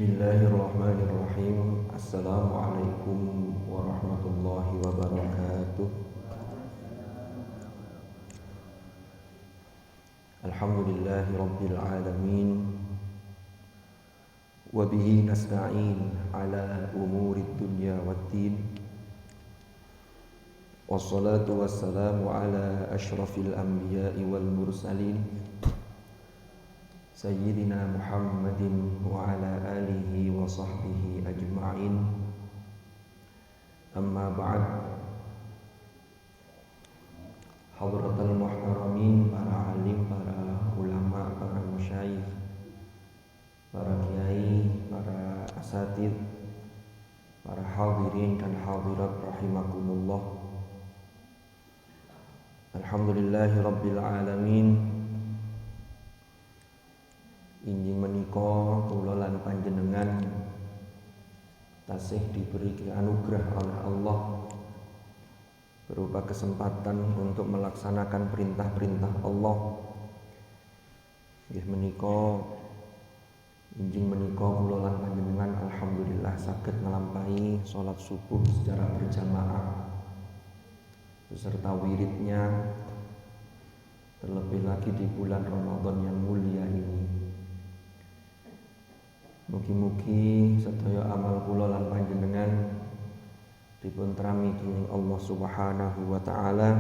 Bismillahirrahmanirrahim. Assalamualaikum warahmatullahi wabarakatuh. Alhamdulillahi rabbil alamin. Wa bihi nasta'in ala umurid dunya waddin. Wassalatu wassalamu ala ashrafil anbiya'i wal mursalin Sayyidina Muhammadin wa ala alihi wa sahbihi ajma'in. Amma ba'd. Hadratal muhtaramin, para alim, para ulama, para masyayikh, para kiai, para asatid, para hadirin dan hadirat rahimakumullah. Alhamdulillahi rabbil alamin. Injing menika kula lan panjenengan tasih diberi anugerah oleh Allah berupa kesempatan untuk melaksanakan perintah-perintah Allah. Nggih menika injing menika kula lan panjenengan alhamdulillah saged nglampahi salat subuh secara berjamaah beserta wiridnya, terlebih lagi di bulan Ramadan yang mulia ini. Mugi-mugi sedaya amal kula lan panjenengan dipun trami dening Allah Subhanahu wa taala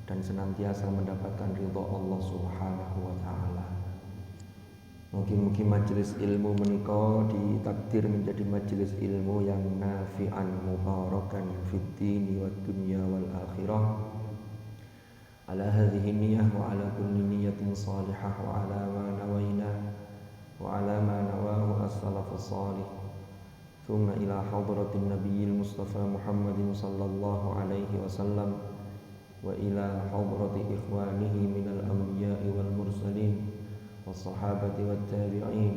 dan senantiasa mendapatkan ridha Allah Subhanahu wa taala. Mugi-mugi majelis ilmu menika ditakdir menjadi majelis ilmu yang nafi'an mubarakan fid dini wad dunya wal akhirah. Ala hadhihi niyyah wa ala kulli niyyatin salihah wa ala ma nawaina وعلى ما نواه السلف الصالح ثم إلى حضرة النبي المصطفى محمد صلى الله عليه وسلم وإلى حضرة إخوانه من الأنبياء والمرسلين والصحابة والتابعين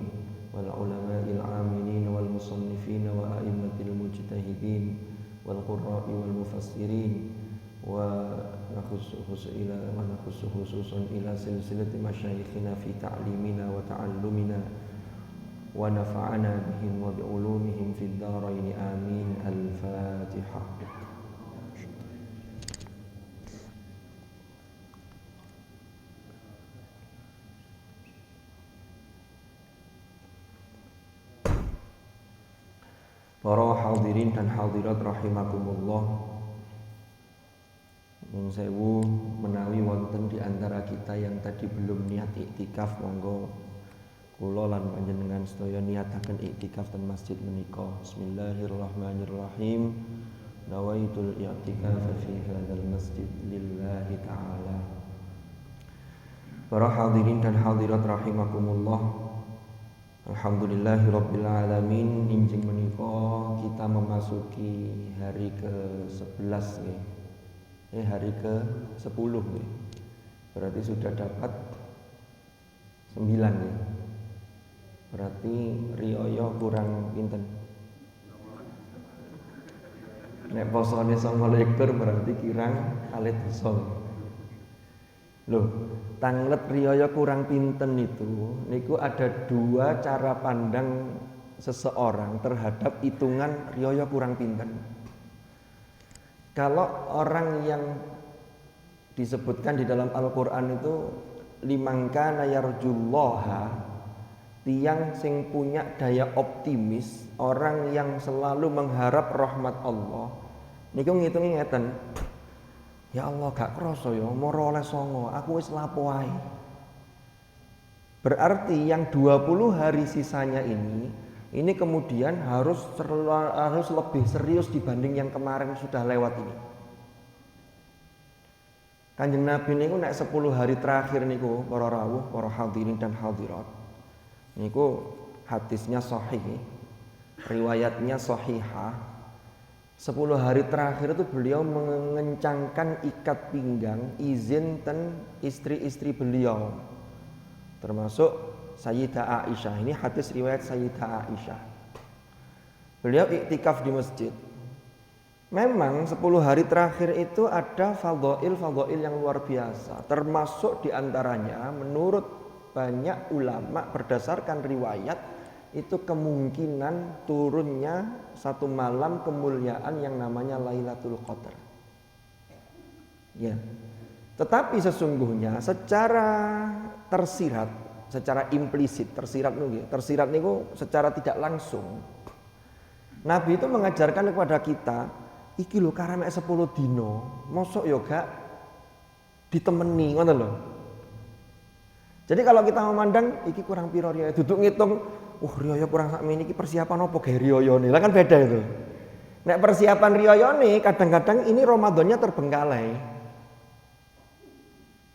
والعلماء العاملين والمصنفين وأئمة المجتهدين والقراء والمفسرين ونخص خصوصا إلى سلسلة مشايخنا في تعليمنا وتعلمنا ونفعنا بهم وبعلومهم في الدارين آمين. الفاتحة. Para hadirin dan hadirat rahimakumullah. Nun sewu menawi wonten di antara kita yang tadi belum niat iktikaf, monggo kula lan panjenengan sedaya niataken iktikaf ten masjid menika. Bismillahirrahmanirrahim. Nawaitul i'tikaf fi hadzal masjid lillahi ta'ala. Para hadirin dan hadirat rahimakumullah. Alhamdulillahirabbil alamin. Injing menika kita memasuki hari ke-11 nggih. Hari ke-10 nih. Berarti sudah dapat 9 nih. Berarti riyaya kurang pinten? Nek posone 9 lektur berarti kirang kalih dosa. Loh, tanglet riyaya kurang pinten itu niku ada dua cara pandang seseorang terhadap hitungan riyaya kurang pinten. Kalau orang yang disebutkan di dalam Al-Quran itu limangkana yarjullaha, tiang sing punya daya optimis, orang yang selalu mengharap rahmat Allah, niku ngitungi ngeten, ya Allah gak kroso ya moro oleh songo, aku wis lapo wae. Berarti yang 20 hari sisanya ini kemudian harus lebih serius dibanding yang kemarin sudah lewat ini. Kanjeng Nabi niku nek 10 hari terakhir niku para rawuh, para hadirin dan hadirat. Niku hadisnya sahih, riwayatnya sahihah. 10 hari terakhir itu beliau mengencangkan ikat pinggang izin ten istri-istri beliau. Termasuk Sayyidah Aisyah. Ini hadis riwayat Sayyidah Aisyah. Beliau iktikaf di masjid. Memang 10 hari terakhir itu ada fadhail yang luar biasa. Termasuk diantaranya menurut banyak ulama berdasarkan riwayat itu kemungkinan turunnya satu malam kemuliaan yang namanya Lailatul Qadar. Ya. Tetapi sesungguhnya secara tersirat, secara implisit, tersirat niku secara tidak langsung. Nabi itu mengajarkan kepada kita, iki lho karena 10 dino, mosok yo gak ditemeni, ngoten lho. Jadi kalau kita memandang iki kurang piro riyo, duduk ngitung, riyo kurang sakmene iki persiapan apa gawe riyoyone. Lah kan beda itu. Nek persiapan riyoyone kadang-kadang ini Ramadannya terbengkalai.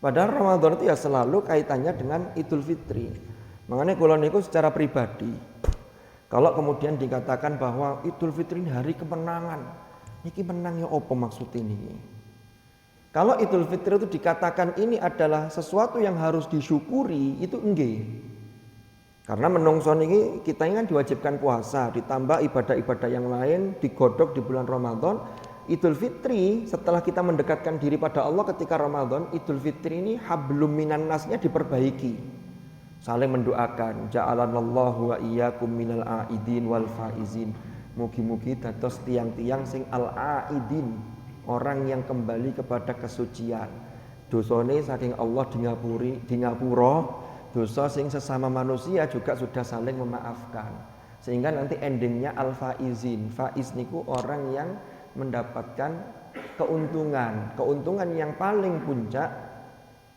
Padahal Ramadan itu ya selalu kaitannya dengan Idul Fitri. Makanya kula niku secara pribadi, kalau kemudian dikatakan bahwa Idul Fitri ini hari kemenangan, niki menang ya apa maksud ini? Kalau Idul Fitri itu dikatakan ini adalah sesuatu yang harus disyukuri, itu enggak. Karena menungso niki kita ini kan diwajibkan puasa, ditambah ibadah-ibadah yang lain digodok di bulan Ramadan. Idul Fitri setelah kita mendekatkan diri pada Allah ketika Ramadan, Idul Fitri ini hablum minan nasnya diperbaiki. Saling mendoakan, ja'alanallahu wa iyyakum minal aidin wal faizin. Mugi-mugi dados tiang-tiang sing al-aidin, orang yang kembali kepada kesucian. Dosane saking Allah di ngapura, dosa sing sesama manusia juga sudah saling memaafkan. Sehingga nanti endingnya al-faizin. Faiz niku orang yang mendapatkan keuntungan yang paling puncak.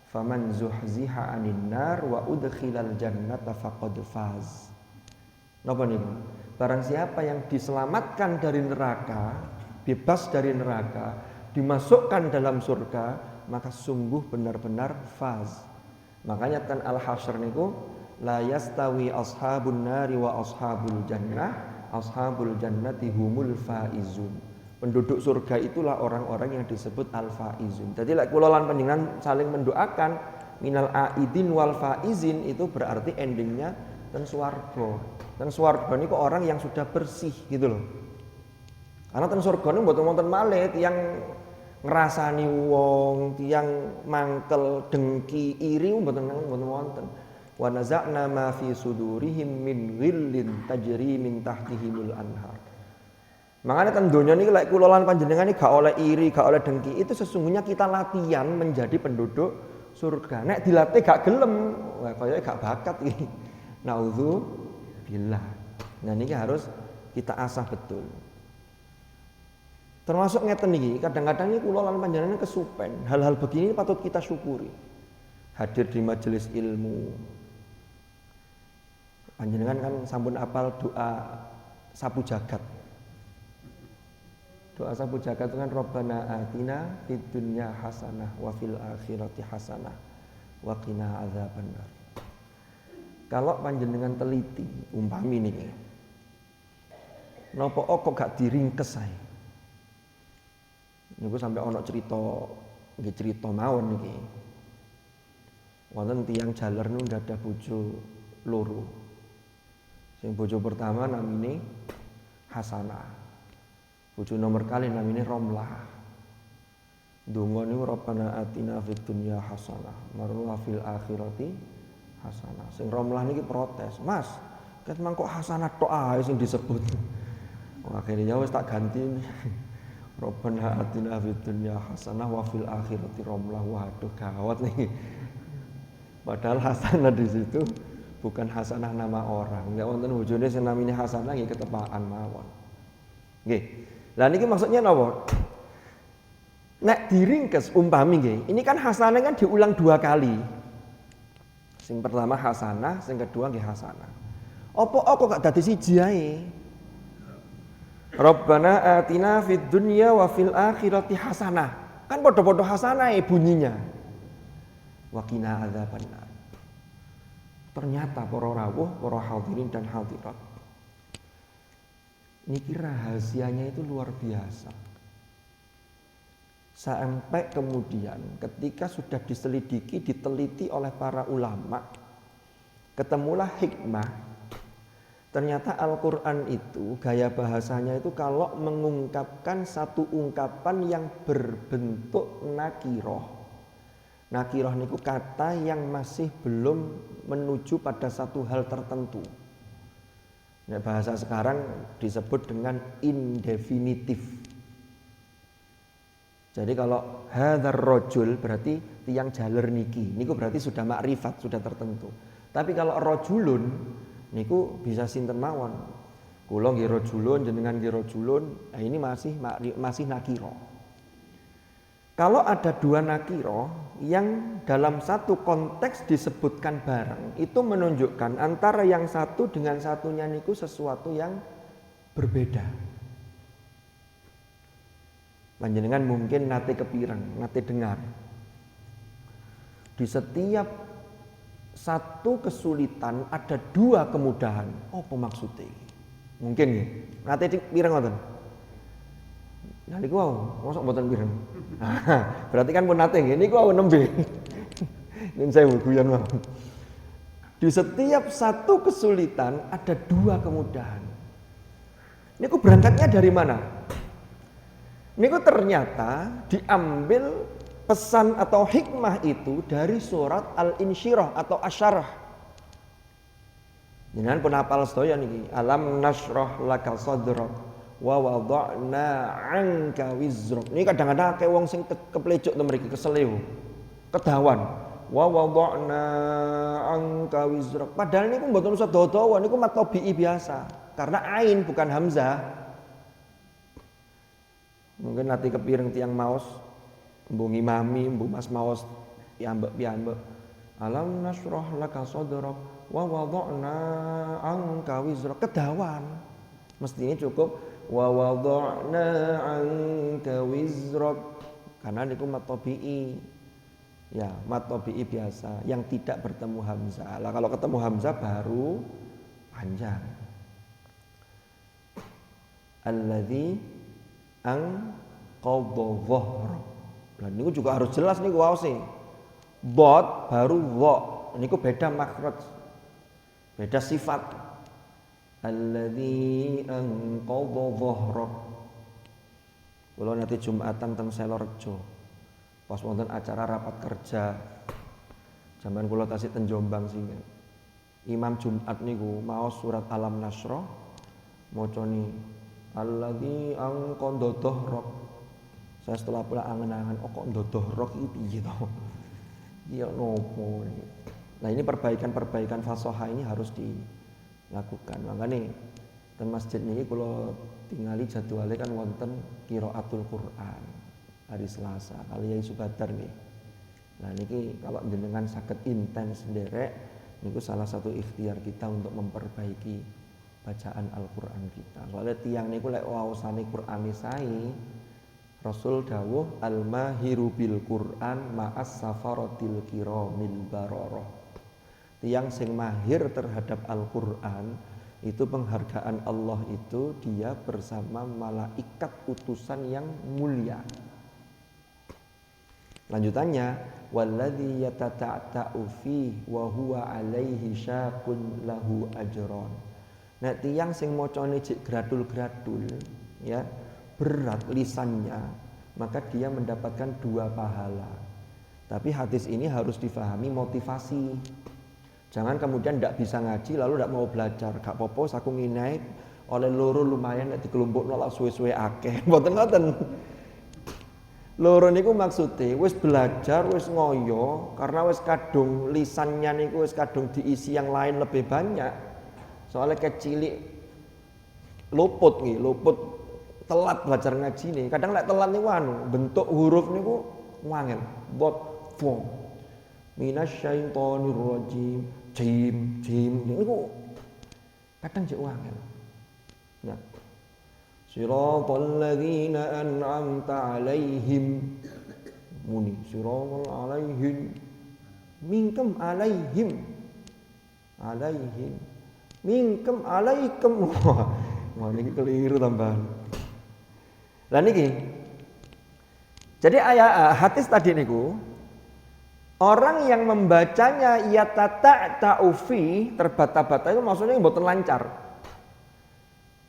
Faman zuhziha 'anil nar wa udkhilal jannata faqad faz. Napa niku? Barang siapa yang diselamatkan dari neraka, bebas dari neraka, dimasukkan dalam surga, maka sungguh benar-benar faz. Makanya tan al-hasyr niku la yastawi ashabun nari wa ashabul jannah, ashabul jannati humul faizun. Penduduk surga itulah orang-orang yang disebut al-faizun. Jadi lek kula lan panjenengan saling mendoakan minal aidin wal faizin, itu berarti endingnya ten swarga. Ten swarga niku orang yang sudah bersih gitu loh. Karena ten surga niku mboten wonten malih tiyang ngrasani wong, tiyang mangkel, dengki, iri mboten wonten. Wa naza'na ma fi sudurihim min ghillin tajri min tahtihimul anhar. Makanya kan donya niki lek kula lan panjenengan iki gak oleh iri, gak oleh dengki, itu sesungguhnya kita latihan menjadi penduduk surga. Nek dilatih gak gelem, wah kayaknya gak bakat iki. Nauzubillah. Nah niki harus kita asah betul. Termasuk ngeten niki, kadang-kadang niki kula lan panjenengan kesupen. Hal-hal begini patut kita syukuri. Hadir di majelis ilmu. Panjenengan kan sampun apal doa sapu jagat. Doa sapu jagat itu kan Rabbana atina fid dunya hasanah wa fil akhirati hasanah wa qina adzabannar. Kalau panjenengan teliti umpami niki, napa kok gak diringkes ae? Niku sampai ana cerita mawon niki. Wonten tiyang jaler nu ndadah bojo loro. Sing bojo pertama namine Hasanah. Bojo nomor kali namine Romlah. Donga niku Rabbana atina fid dunya hasanah wa fil akhirati hasanah. Sing Romlah niki protes, "Mas, ket mangkok hasanah tok ae sing disebut." Akhirnya ya wis tak ganti. Rabbana atina fid dunya hasanah wa fil akhirati Romlah. Waduh gawat nih. Padahal hasanah di situ bukan hasanah nama orang. Ya wonten bojone sing namine Hasanah nggih ketepaan mawon. Nggih. Lah niki maksudnya napa? Nek diringkes umpami nggih, ini kan hasanah kan diulang 2 kali. Sing pertama hasanah, sing kedua nggih hasanah. Apa kok gak dadi siji ae? Rabbana atina fid dunya wa fil akhirati hasanah. Kan padha-padha hasanah bunyinya. Wa qina adzabannar. Ternyata para rawuh, para hadirin dan hadirat, niki rahasianya itu luar biasa. Sampai kemudian ketika sudah diselidiki, diteliti oleh para ulama, ketemulah hikmah. Ternyata Al-Quran itu gaya bahasanya itu kalau mengungkapkan satu ungkapan yang berbentuk nakiroh. Nakiroh niku kata yang masih belum menuju pada satu hal tertentu. Nah, bahasa sekarang disebut dengan indefinitif. Jadi kalau hadzal rajul berarti tiang jaler niki. Niku berarti sudah makrifat, sudah tertentu. Tapi kalau rajulun niku bisa sinten mawon. Kula nggih rajulun, jenengan nggih rajulun. Nah, ini masih nakira. Kalau ada dua nakiro yang dalam satu konteks disebutkan bareng, itu menunjukkan antara yang satu dengan satunya niku sesuatu yang berbeda. Panjenengan mungkin nate kepireng, nate dengar. Di setiap satu kesulitan ada dua kemudahan. Apa maksudnya? Mungkin ya. Nate pireng ngoten. Nah niku wau, mosok mboten pireng. Nah, berarti kan pun nate nggih niku wau nembe. Nen saya guyon mawon. Di setiap satu kesulitan ada dua kemudahan. Niku berangkatnya dari mana? Niku ternyata diambil pesan atau hikmah itu dari surat Al-Insyirah atau Asyarah. Jenengan pun hafal sedaya niki. Alam nashrah laka sadrak wa wada'na 'anka wizrak. Ini kadang-kadang akeh wong sing keplecuk to mriki keseliu. Kedawan. Wa wada'na 'anka wizrak. Padahal niku mboten usah dawa-dawa, niku mat tabi'i biasa. Karena ain bukan hamzah. Mungkin nanti kepireng tiang maos mbu ngimami, mbu mas maos piyambak. Alam nashrah laka sadrak wa wada'na 'anka wizrak. Kedawan. Mestinya cukup wa wada'na 'anka wizrak karena niku mat tabi'i. Ya, mat tabi'i biasa yang tidak bertemu hamzah. Lah kalau ketemu hamzah baru panjang. Alladzi anqadha dhahra. Lah niku juga harus jelas niku waose. Bot baru wa. Niku beda makhraj. Beda sifat. Alladzi anqadha dhahrak. Kula nanti Jumatan teng Selorejo. Pas wonten acara rapat kerja. Zaman kula tasih teng Jombang sing. Imam Jumat niku maos surat Alam Nasrah macani alladzi anqadha dhahrak. Saya setelah pula angen-angen kok ndodhohrok iki piye to? Ya nopo. Nah, ini perbaikan fasahah ini harus dilakukan. Makanya ten masjid niki kula tingali jadwale kan wonten qiraatul Quran hari Selasa kali Yai Subadar nggih. Nah niki kalau jenengan saged intens nderek niku salah satu ikhtiar kita untuk memperbaiki bacaan Al-Qur'an kita. Soalnya tiang niku lek waosane Qur'ane sae Rasul dawuh al-mahiru bil Qur'an ma'as safaratil kiramil bararah. Tiang sing mahir terhadap Al-Qur'an itu penghargaan Allah itu dia bersama malaikat utusan yang mulia. Lanjutannya walladzi yatata'u fi wa huwa alaihi syaqun lahu ajron. Nek tiyang sing macane jek gradul-gradul ya, berat lisannya, maka dia mendapatkan 2 pahala. Tapi hadis ini harus difahami motivasi. Jangan kemudian tidak bisa ngaji lalu tidak mau belajar. Gak apa-apa saku nginai oleh loro lumayan nek dikelompokno lak suwe-suwe akeh. Mboten-mboten. Loro niku maksude wis belajar, wis ngoyo karena wis kadung lisannya niku wis kadung diisi yang lain lebih banyak. Soalnya kecilik luput nih, luput telat belajar ngaji nih. Kadang lek telat niku bentuk huruf niku wangel. Bot fo. Minasyaitonir rajim. Jim niku kadang jek wangel. Ya. Siratal ladzina an'amta 'alaihim muni siratal 'alaihim minkum 'alaihim minkum 'alaikum. Wah niki keliru tambahan. Lah niki. Jadi ayat hadis tadi niku orang yang membacanya yatata'u fi terbata-bata itu maksudnya mboten lancar.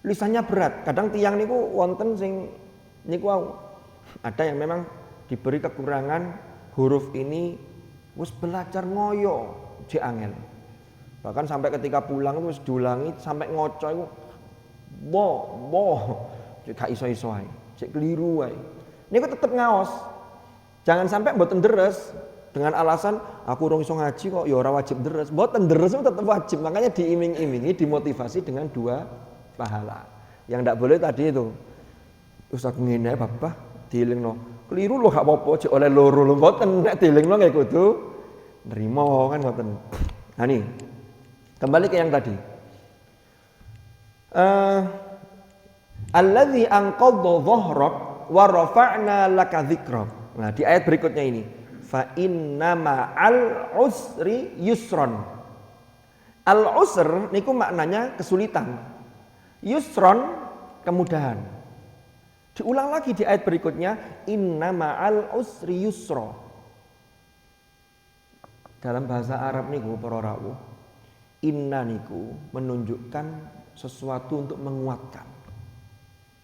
Lisannya berat. Kadang tiang niku wonten sing niku ada yang memang diberi kekurangan huruf ini wis belajar ngoyo jek angel. Bahkan sampai ketika pulang itu diulangi sampai ngoco itu cek gak iso-iso ae, cek keliru ae. Niku tetep ngaos. Jangan sampai mboten deres dengan alasan aku urung iso ngaji kok ya ora wajib deres. Mboten deres itu tetep wajib. Makanya diiming-imingi, dimotivasi dengan 2 pahala. Yang ndak boleh tadi itu. Ustaz ngene Bapak dielingno. Keliru lho gak apa-apa cek oleh loro lho mboten nek dielingno nggih kudu nrimo kan mboten. Nah nih. Kembali ke yang tadi. Allazi anqadha dhahrak wa rafa'na laka dzikrak. Nah, di ayat berikutnya ini, fa inna ma'al usri yusron. Al usr niku maknanya kesulitan. Yusron kemudahan. Diulang lagi di ayat berikutnya, inna ma'al usri yusra. Dalam bahasa Arab niku para rawuh, inna niku menunjukkan sesuatu untuk menguatkan.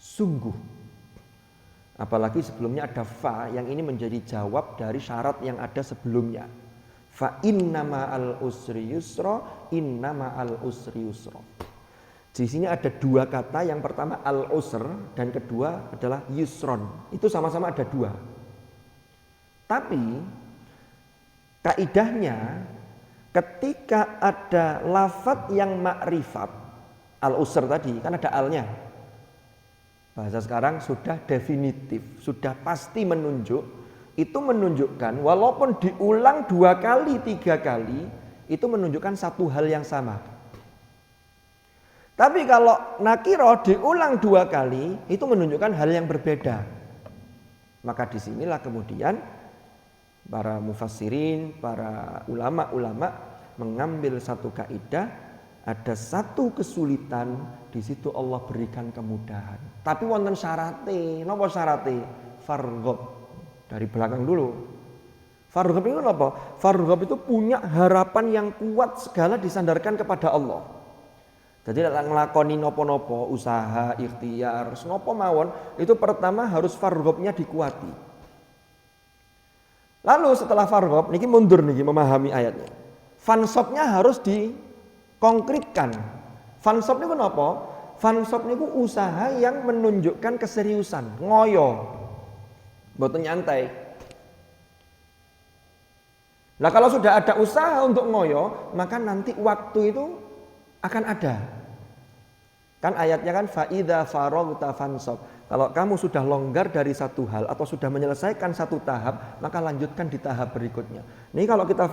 Sungguh. Apalagi sebelumnya ada fa yang ini menjadi jawab dari syarat yang ada sebelumnya. Fa inna ma'al usri yusra, inna ma'al usri yusra. Di sini ada 2 kata, yang pertama al-usr dan kedua adalah yusron. Itu sama-sama ada 2. Tapi kaidahnya ketika ada lafadz yang makrifat, al-usr tadi kan ada alnya. Bahasa sekarang sudah definitif, sudah pasti menunjuk. Itu menunjukkan walaupun diulang 2 kali, 3 kali, itu menunjukkan satu hal yang sama. Tapi kalau nakiro diulang 2 kali, itu menunjukkan hal yang berbeda. Maka disinilah kemudian para mufassirin, para ulama-ulama mengambil satu kaidah, ada satu kesulitan, di situ Allah berikan kemudahan. Tapi wonten syarate, napa syarate? Farghab. Dari belakang dulu. Farghab itu apa? Farghab itu punya harapan yang kuat, segala disandarkan kepada Allah. Jadi nek nglakoni napa-napa, usaha, ikhtiar, napa mawon, itu pertama harus farghabnya dikuati. Lalu setelah farghab niki mundur niki memahami ayatnya. Fansabnya harus dikonkretkan. Fansab niku napa? Fansab niku usaha yang menunjukkan keseriusan, ngoyo. Mboten nyantai. Nah, kalau sudah ada usaha untuk ngoyo, maka nanti waktu itu akan ada. Kan ayatnya kan fa idza faraghta fansab. Kalau kamu sudah longgar dari satu hal atau sudah menyelesaikan satu tahap, maka lanjutkan di tahap berikutnya. Ini kalau kita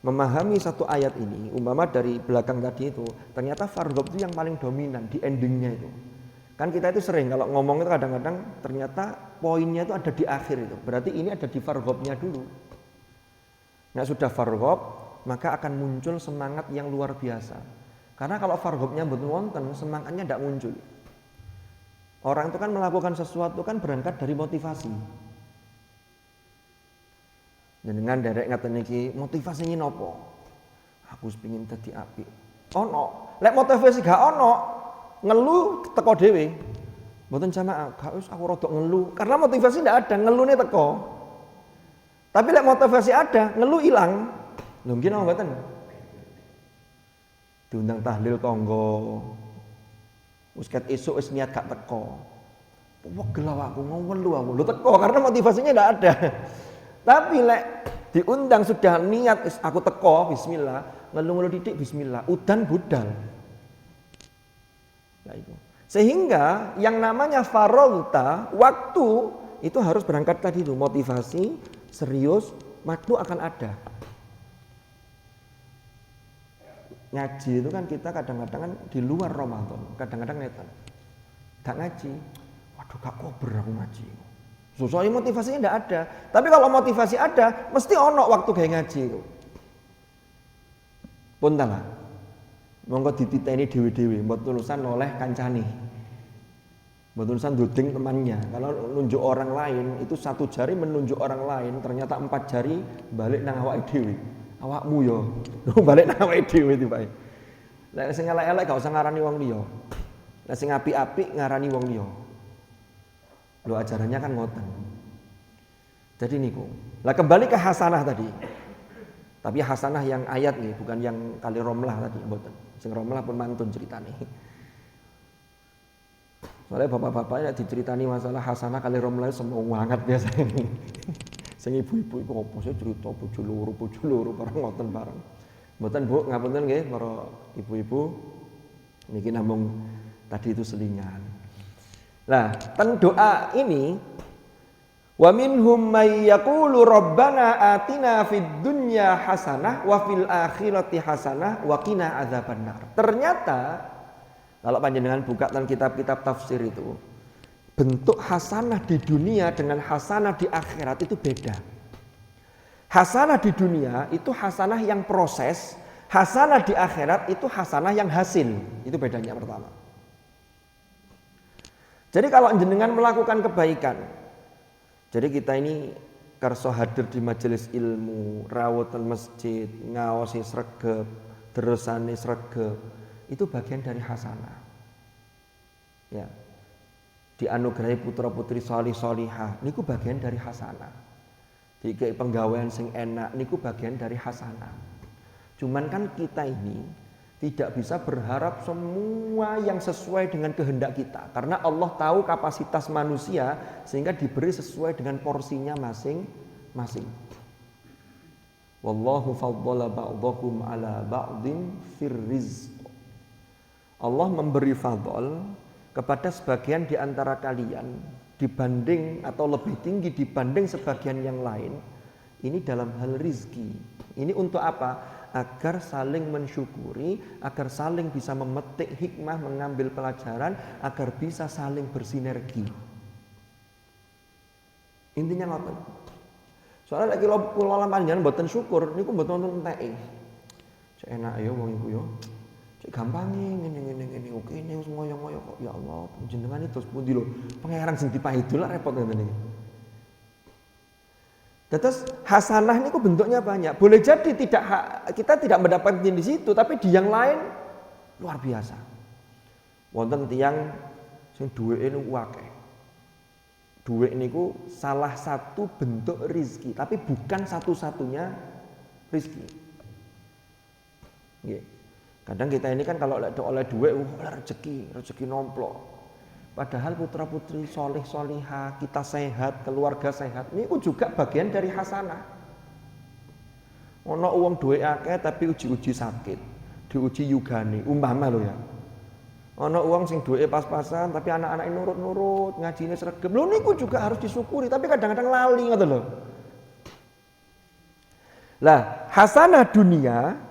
memahami satu ayat ini, umpama dari belakang tadi itu, ternyata farghab itu yang paling dominan di endingnya itu. Kan kita itu sering kalau ngomong itu kadang-kadang ternyata poinnya itu ada di akhir itu. Berarti ini ada di farghabnya dulu. Nah, sudah farghab, maka akan muncul semangat yang luar biasa. Karena kalau farghabnya mboten wonten, semangatnya tidak muncul. Orang itu kan melakukan sesuatu kan berangkat dari motivasi. Dengan derek ngaten niki motivasinya nopo? Aku pengin dadi apik. Ono, lek motivasi gak ono, ngeluh teko dhewe. Mboten jamaah, gak wis aku rodok ngeluh. Karena motivasi ndak ada, ngeluhne teko. Tapi lek motivasi ada, ngeluh ilang. Lho mungkin apa mboten? Diundang tahlil tangga. Wis ket esuk wis niat gak teko. Wegel awakku ngelu aku. Lho teko karena motivasinya ndak ada. Tapi lek diundang sudah niat aku teko bismillah, ngeluh-ngeluh titik bismillah, udan budal. Nah, itu. Sehingga yang namanya faraghta, waktu itu harus berangkat tadi itu, motivasi, serius, waktu akan ada. Ngaji itu kan kita kadang-kadang kan di luar Ramadan, kadang-kadang netan. Gak ngaji, waduh gak kober aku ngaji. Soalnya motivasinya tidak ada. Tapi kalau motivasi ada, mesti ono waktu kayak ngaji itu. Punten lah. Monggo dititeni dhewe-dhewe, mbok tulisan oleh kancane. Mbok tulisan duding temannya. Kalau nunjuk orang lain, itu 1 jari menunjuk orang lain, ternyata 4 jari balik nang awake dhewe. Awakmu yo, balik nang awake dhewe tibae. Lek sing elek-elek gak usah ngarani wong liya. Lek sing apik-apik ngarani wong liya. Lo ajarannya kan ngoten. Jadi niku. Lah kembali ke hasanah tadi. Tapi hasanah yang ayat nih, bukan yang kali romlah tadi, mboten. Sing romlah pun mantun ceritane. Soalnya bapak-bapaknya diceritani masalah hasanah kali romlah semua banget biasa ini. Sing ibu-ibu iku opo sih cerita bojo loro bareng ngoten bareng. Mboten Bu, ngapunten nggih para ibu-ibu. Niki namung tadi itu selingan. Nah, ten doa ini wa minhum may yaqulu rabbana atina fid dunya hasanah wa fil akhirati hasanah wa qina adzabannar. Ternyata kalau panjenengan buka dalam kitab-kitab tafsir itu, bentuk hasanah di dunia dengan hasanah di akhirat itu beda. Hasanah di dunia itu hasanah yang proses, hasanah di akhirat itu hasanah yang hasil. Itu bedanya pertama. Jadi kalau jenengan melakukan kebaikan, jadi kita ini kerso hadir di majelis ilmu, rawatan masjid, ngaosi sregep, terusane sregep, itu bagian dari hasanah. Ya. Dianugerahi putra-putri sholih-sholihah, niku bagian dari hasanah. Dikei penggawean sing enak, niku bagian dari hasanah. Cuman kan kita ini tidak bisa berharap semua yang sesuai dengan kehendak kita, karena Allah tahu kapasitas manusia sehingga diberi sesuai dengan porsinya masing-masing. Wallahu faddala ba'dakum ala ba'din fir rizq. Allah memberi fadl kepada sebagian di antara kalian dibanding atau lebih tinggi dibanding sebagian yang lain. Ini dalam hal rizki. Ini untuk apa? Agar saling mensyukuri, agar saling bisa memetik hikmah, mengambil pelajaran, agar bisa saling bersinergi. Intinya apa? Soalnya lagi kula lan panjenengan mboten syukur, niku mboten wonten enteke. Cek enak ya wong iku ya. Cek gampange ngene oke ini wis ngoyo-ngoyo kok. Ya Allah, jenengan itu pundi lho? Pangeran sing dipahidul lah repot ngene iki. Terus hasanah ini bentuknya banyak. Boleh jadi kita tidak mendapatkan di situ, tapi di yang lain luar biasa. Wonten tiyang sing duweke niku akeh. Duwek niku salah satu bentuk rizki, tapi bukan satu-satunya rizki. Nggih. Kadang kita ini kan kalau oleh duwek rezeki nomplok. Padahal putra-putri soleh solihah, kita sehat, keluarga sehat, ini juga bagian dari hasanah. Ono uang duwe akeh tapi uji-uji sakit, diuji yugane, umpama lo ya. Ono uang sing duwe pas-pasan tapi anak-anak nurut-nurut, ngajine sregep. Lho niku juga harus disyukuri, tapi kadang-kadang lali ngoten lho. Lah, hasanah dunia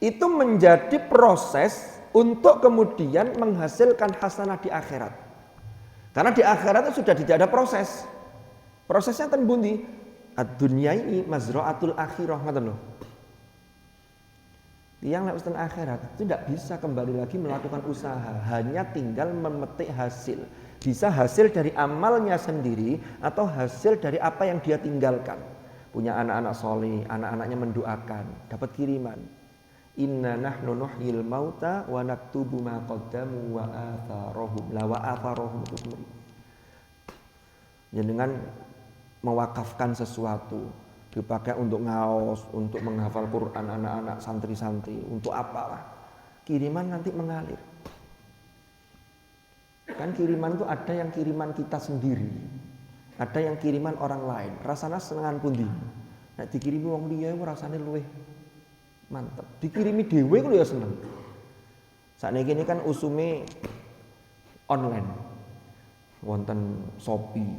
itu menjadi proses untuk kemudian menghasilkan hasanah di akhirat. Karena di akhirat itu sudah tidak ada proses. Prosesnya ten bundi? Ad-dunya ini mazra'atul akhirah ngoten lho. Yang lewat ten akhirat itu tidak bisa kembali lagi melakukan usaha, hanya tinggal memetik hasil. Bisa hasil dari amalnya sendiri atau hasil dari apa yang dia tinggalkan. Punya anak-anak soleh, anak-anaknya mendoakan, dapat kiriman. Inna nahnu nuhyil mauta wa naktubu ma qaddamu wa atharahum. La wa atharahum itu sendiri. Jenengan mewakafkan sesuatu, dipakai untuk ngaos, untuk menghafal Quran anak-anak santri-santri, untuk apalah. Kiriman nanti mengalir. Kan kiriman itu ada yang kiriman kita sendiri, ada yang kiriman orang lain. Rasanya senengan pundi. Nek dikirimi wong liya rasane luwih mantep. Dikirimi dhewe ku ya seneng. Sakniki ini kan usume online. Wonten Shopee.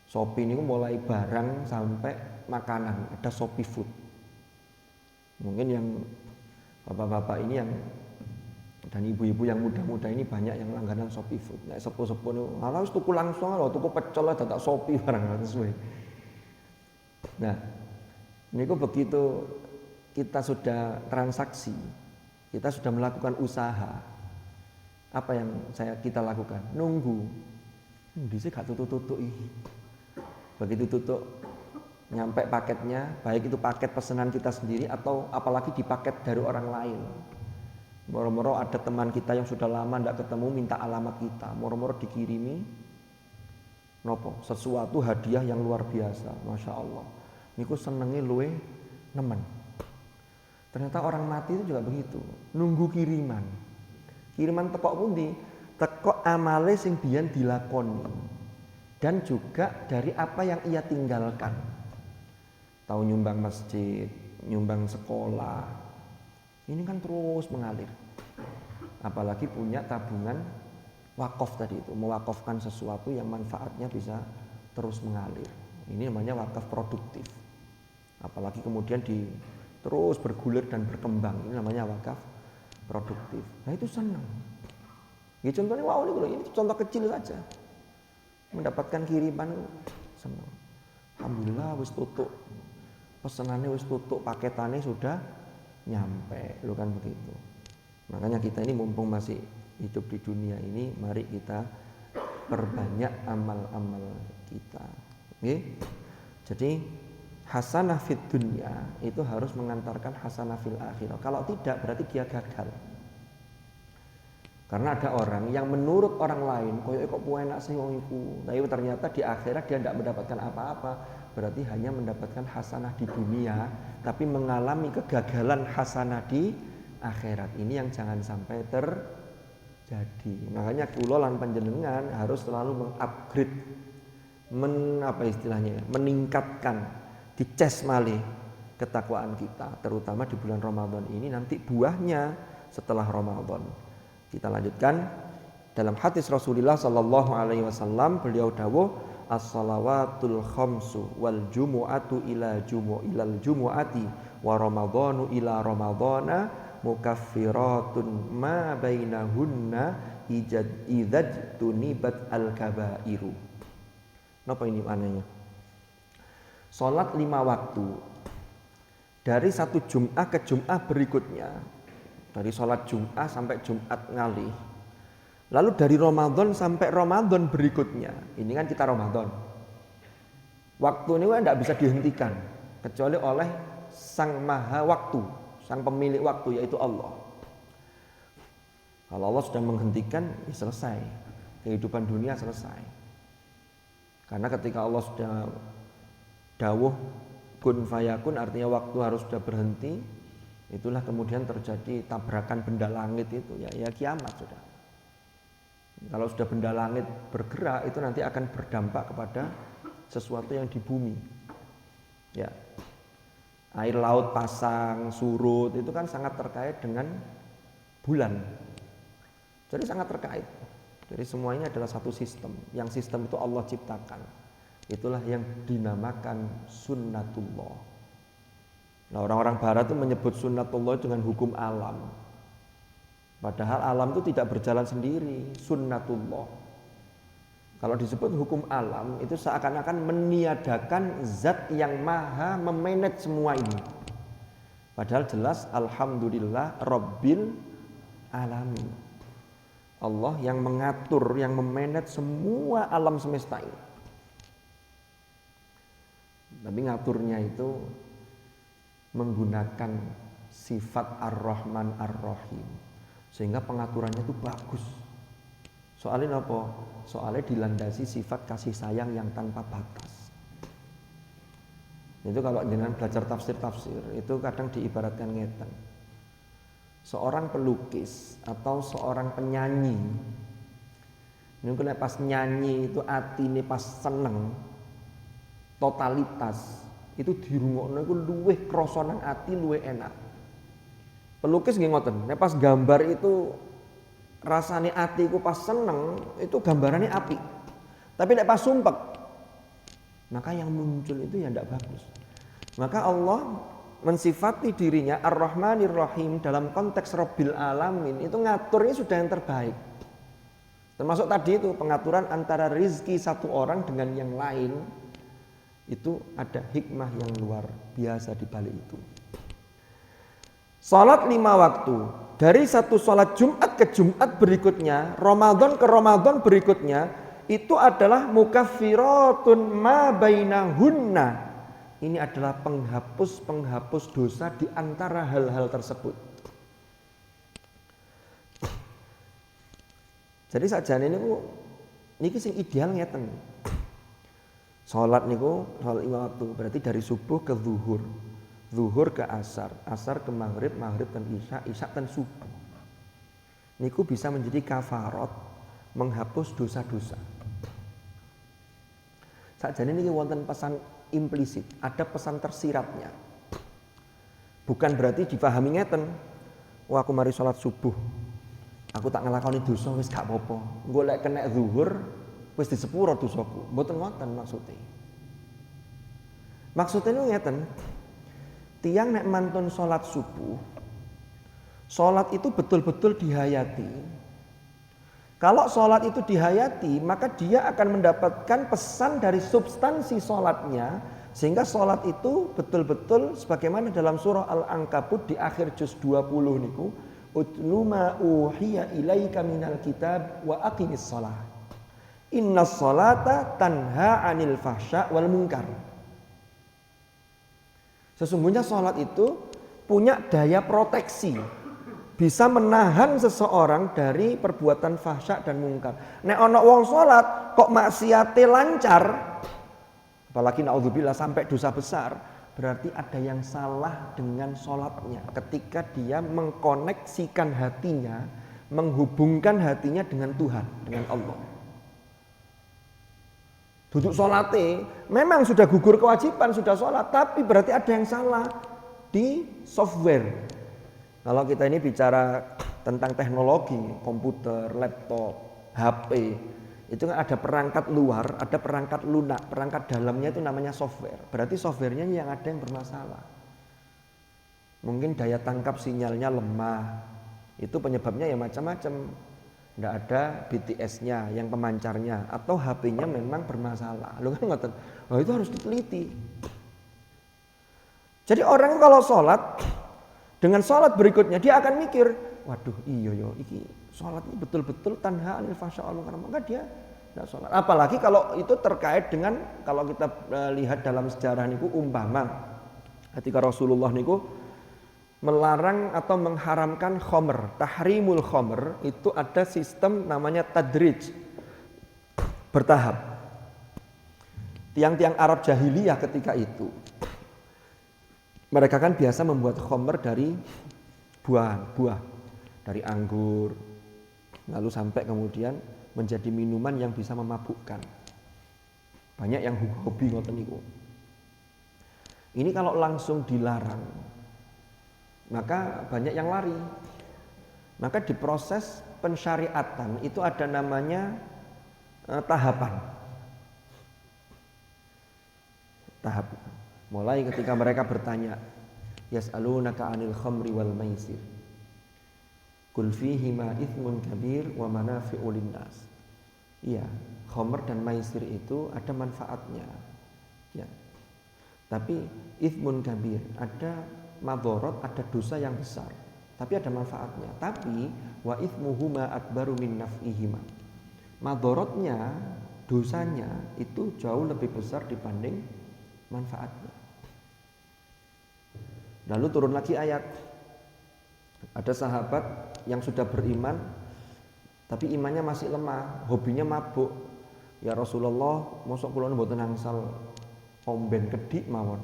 Shopee niku mulai barang sampai makanan, ada Shopee Food. Mungkin yang bapak-bapak ini yang dan ibu-ibu yang muda-muda ini banyak yang langganan Shopee Food. Nek sepuh-sepuh niku malah wis tuku langsung lho, tuku pecel dadak Shopee barang sesuai. Nah, niku begitu kita sudah transaksi, kita sudah melakukan usaha. Apa yang kita lakukan? Nunggu. Dhisik gak tutuk-tutuk iki. Begitu tutuk nyampe paketnya, baik itu paket pesanan kita sendiri atau apalagi di paket dari orang lain. Moro-moro ada teman kita yang sudah lama tidak ketemu minta alamat kita, moro-moro dikirimi nopo sesuatu hadiah yang luar biasa, masya Allah. Niku senengi luwe nemen. Ternyata orang mati itu juga begitu, nunggu kiriman. Kiriman tekok pundi? Tekok amale sing biyen dilakoni. Dan juga dari apa yang ia tinggalkan. Tahu nyumbang masjid, nyumbang sekolah. Ini kan terus mengalir. Apalagi punya tabungan wakaf tadi itu, mewakafkan sesuatu yang manfaatnya bisa terus mengalir. Ini namanya wakaf produktif. Apalagi kemudian terus bergulir dan berkembang, ini namanya wakaf produktif. Nah itu senang. Ya contohnya wow ini contoh kecil saja. Mendapatkan kiriman senang. Alhamdulillah wis tutuk. Pesanannya wis tutuk, paketannya sudah nyampe, lo kan begitu. Makanya kita ini mumpung masih hidup di dunia ini, mari kita perbanyak amal-amal kita. Oke? Jadi hasanah fid dunya itu harus mengantarkan hasanah fil akhirah. Kalau tidak berarti dia gagal. Karena ada orang yang menurut orang lain koyo kok enak sih wong iku, tapi ternyata di akhirat dia tidak mendapatkan apa-apa. Berarti hanya mendapatkan hasanah di dunia, tapi mengalami kegagalan hasanah di akhirat. Ini yang jangan sampai terjadi. Makanya kula lan panjenengan harus selalu mengupgrade, meningkatkan, dices malih ketakwaan kita, terutama di bulan Ramadan ini, nanti buahnya setelah Ramadan. Kita lanjutkan dalam hadis Rasulullah sallallahu alaihi wasallam, beliau dawuh as-salawatul khamsu wal jumu'atu ilal jumu'ati wa ramadhanu ila ramadhana mukaffiratun ma bainahunna idzaj tunibat al-kabairu. Napa ini maknanya? Salat 5 waktu dari satu Jum'ah ke Jum'ah berikutnya, dari salat Jum'ah sampai Jumat ngalih, lalu dari Ramadan sampai Ramadan berikutnya, ini kan kita Ramadan, waktu ini kan tidak bisa dihentikan kecuali oleh Sang Maha Waktu, Sang Pemilik Waktu, yaitu Allah. Kalau Allah sudah menghentikan, ya selesai, kehidupan dunia selesai. Karena ketika Allah sudah dawuh kun fayakun, artinya waktu harus sudah berhenti, itulah kemudian terjadi tabrakan benda langit itu, ya kiamat sudah. Kalau sudah benda langit bergerak, itu nanti akan berdampak kepada sesuatu yang di bumi. Ya, air laut pasang, surut, itu kan sangat terkait dengan bulan. Jadi sangat terkait. Jadi semua ini adalah satu sistem. Yang sistem itu Allah ciptakan. Itulah yang dinamakan sunnatullah. Nah, orang-orang barat itu menyebut sunnatullah dengan hukum alam. Padahal alam itu tidak berjalan sendiri, sunnatullah. Kalau disebut hukum alam itu seakan-akan meniadakan zat yang maha memanage semua ini. Padahal jelas alhamdulillah rabbil alamin. Allah yang mengatur, yang memanage semua alam semesta ini. Tapi ngaturnya itu menggunakan sifat Ar-Rahman Ar-Rahim, sehingga pengaturannya itu bagus. Soalnya apa? Soalnya dilandasi sifat kasih sayang yang tanpa batas. Itu kalau dengan belajar tafsir itu kadang diibaratkan ngeten. Seorang pelukis atau seorang penyanyi, ini pas nyanyi itu atine pas seneng, totalitas itu dirungokno iku luwih krasa nang ati, luwih enak. Pelukis nggih ngoten, nek pas gambar itu rasane ati iku pas seneng, itu gambarannya api. Tapi nek pas sumpek, maka yang muncul itu ya ndak bagus. Maka Allah mensifati dirinya Ar-Rahmanir Rahim dalam konteks Rabbil Alamin, itu ngaturnya sudah yang terbaik. Termasuk tadi itu pengaturan antara rizki satu orang dengan yang lain, itu ada hikmah yang luar biasa di balik itu. Salat 5 waktu dari satu salat Jumat ke Jumat berikutnya, Ramadan ke Ramadan berikutnya, itu adalah mukaffiratun ma bainahunna. Ini adalah penghapus dosa di antara hal-hal tersebut. Jadi sakjane niku niki sing ideal ngeten. Salat niku salat 5 waktu berarti dari subuh ke zuhur. zuhur ke asar, asar ke maghrib, maghrib ten isya, isya ten subuh. Niku bisa menjadi kafarat, menghapus dosa-dosa. Sakjane niki wonten pesan implisit, ada pesan tersiratnya. Bukan berarti dipahami ngeten, wah aku mari sholat subuh, aku tak ngelakoni dosa wis gak apa-apa. Engko lek kena zuhur wis disepuro dosaku. Mboten ngoten maksudnya. Maksudnya niku ngeten. Tiang nek mantun sholat subuh, sholat itu betul-betul dihayati. Kalau sholat itu dihayati, maka dia akan mendapatkan pesan dari substansi sholatnya, sehingga sholat itu betul-betul sebagaimana dalam surah Al-Ankabut di akhir juz 20 niku, utlu ma uhiya ilaika minal kitab wa aqimis shalah. Innas sholata tanha 'anil fahsya wal munkar. Sesungguhnya sholat itu punya daya proteksi, bisa menahan seseorang dari perbuatan fahsya dan mungkar. Nek ana wong sholat kok maksiate lancar, apalagi naudzubillah sampai dosa besar, berarti ada yang salah dengan sholatnya. Ketika dia mengkoneksikan hatinya, menghubungkan hatinya dengan Tuhan, dengan Allah. Duduk sholatnya, memang sudah gugur kewajiban, sudah sholat, tapi berarti ada yang salah di software. Kalau kita ini bicara tentang teknologi, komputer, laptop, HP, itu kan ada perangkat luar, ada perangkat lunak, perangkat dalamnya itu namanya software. Berarti softwarenya yang ada yang bermasalah. Mungkin daya tangkap sinyalnya lemah, itu penyebabnya ya macam-macam. Tidak ada BTS-nya yang pemancarnya, atau HP-nya memang bermasalah. Lu kan ngoten, oh itu harus diteliti. Jadi orang kalau sholat, dengan sholat berikutnya dia akan mikir, waduh iya yo, iki sholat ini betul-betul tanha anil fahsya wal munkar, maka dia tidak sholat. Apalagi kalau itu terkait dengan, kalau kita lihat dalam sejarah niku umpama, ketika Rasulullah niku melarang atau mengharamkan khomer, tahrimul khomer, itu ada sistem namanya tadrij, bertahap. Tiang-tiang Arab jahiliyah ketika itu, mereka kan biasa membuat khomer dari buah, dari anggur, lalu sampai kemudian menjadi minuman yang bisa memabukkan. Banyak yang hobi ngoten niku. Ini kalau langsung dilarang, maka banyak yang lari. Maka di proses pensyariatan itu ada namanya tahapan. Tahap. Mulai ketika mereka bertanya, yas'alunaka 'anil khamri wal maisir. Qul fihima itsmun kabir wa manafi'u linnas. Iya, khamr dan maisir itu ada manfaatnya. Ya. Tapi itsmun kabir, ada madorot, ada dosa yang besar, tapi ada manfaatnya. Tapi wa itsmuhuma akbaru min naf'ihima. Madorotnya, dosanya itu jauh lebih besar dibanding manfaatnya. Lalu turun lagi ayat. Ada sahabat yang sudah beriman, tapi imannya masih lemah, hobinya mabuk. Ya Rasulullah, mosok kula mboten angsal omben kedik mawon.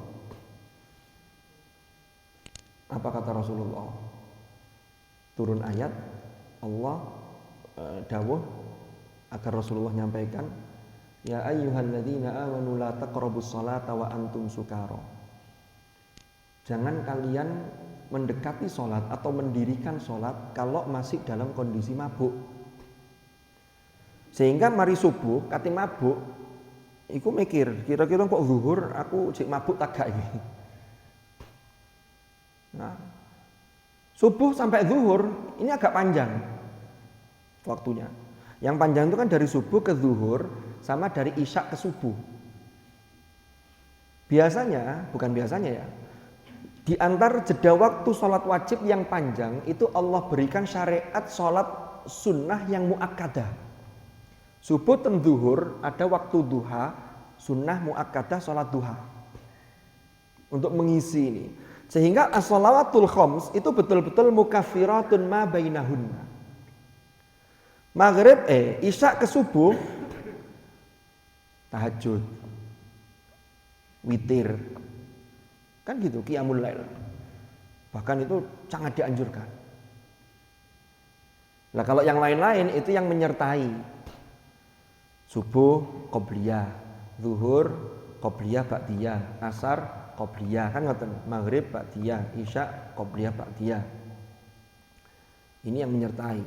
Apa kata Rasulullah? Turun ayat, Allah dawuh agar Rasulullah nyampaikan, ya ayyuhalladzina amanu la taqrabus salata wa antum sukara. Jangan kalian mendekati sholat atau mendirikan sholat kalau masih dalam kondisi mabuk. Sehingga mari subuh kate mabuk, iku mikir, kira-kira kok zuhur aku cek mabuk tak gak iki. Nah, subuh sampai zuhur ini agak panjang waktunya. Yang panjang itu kan dari subuh ke zuhur sama dari isya ke subuh. Biasanya, bukan biasanya ya, di antar jeda waktu sholat wajib yang panjang itu Allah berikan syariat sholat sunnah yang muakkadah. Subuh dan zuhur ada waktu duha, sunnah muakkadah sholat duha untuk mengisi ini. Sehingga as-shalawatul khams itu betul-betul mukaffiratun ma bainahunna. Maghrib isya ke subuh tahajud, witir, Kan gitu qiyamul lail. Bahkan itu sangat dianjurkan. Nah kalau yang lain-lain itu yang menyertai. Subuh qobliyah, zuhur qobliyah ba'diyah, asar qobliyah, kan ngoten. Maghrib ba'diyah, isya qobliyah ba'diyah. Ini yang menyertai.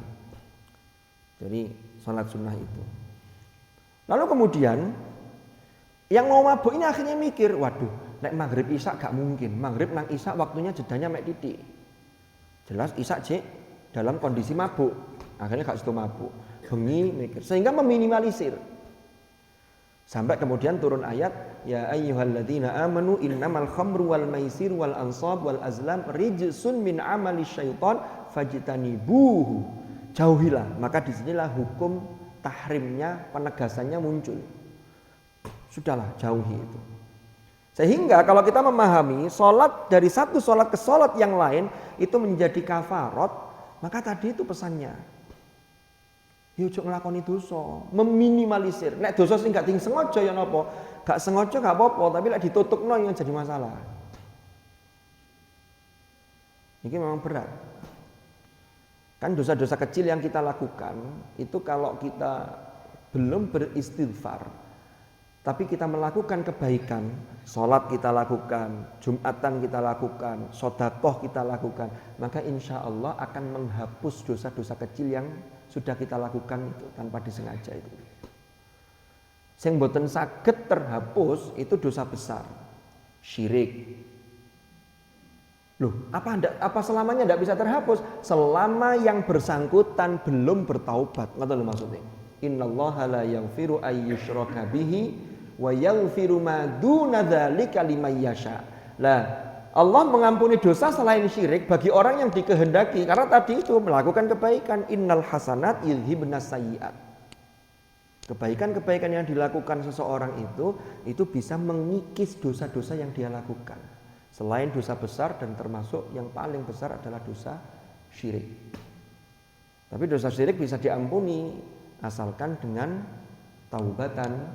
Jadi sholat sunnah itu. Lalu kemudian yang mau mabuk ini akhirnya mikir, waduh, nek maghrib isya gak mungkin. Maghrib nang isya waktunya jedanya mek titik. Jelas isya jek dalam kondisi mabuk. Akhirnya gak situ mabuk. Bengi mikir, sehingga meminimalisir. Sampai kemudian turun ayat, ya ayyuhalladzina amanu innamal khamru wal maisir wal ansab wal azlam rijsun min amali syaitan fajtanibuhu. Jauhilah. Maka disinilah hukum tahrimnya, penegasannya muncul. Sudahlah, jauhi itu. Sehingga kalau kita memahami sholat dari satu sholat ke sholat yang lain itu menjadi kafarot, maka tadi itu pesannya. Yuk nglakoni dosa, meminimalisir. Nek dosa sing gak ting sengaja ya napa? Gak sengaja gak apa-apa, tapi lek ditutupno yang jadi masalah. Ini memang berat. Kan dosa-dosa kecil yang kita lakukan itu kalau kita belum beristighfar, tapi kita melakukan kebaikan, sholat kita lakukan, jumatan kita lakukan, sodakoh kita lakukan, maka insya Allah akan menghapus dosa-dosa kecil yang sudah kita lakukan itu tanpa disengaja itu. Sing boten saged terhapus itu dosa besar, syirik. Loh, apa selamanya tidak bisa terhapus? Selama yang bersangkutan belum bertaubat. Ngoten lho maksudnya. Innallaha la yaghfiru ayyushraka bihi wa yaghfiru ma duna dzalika liman yasha. Lah, Allah mengampuni dosa selain syirik bagi orang yang dikehendaki, karena tadi itu melakukan kebaikan. Innal hasanat yudhibnas sayyi'at. Kebaikan-kebaikan yang dilakukan seseorang itu bisa mengikis dosa-dosa yang dia lakukan. Selain dosa besar, dan termasuk yang paling besar adalah dosa syirik. Tapi dosa syirik bisa diampuni asalkan dengan taubatan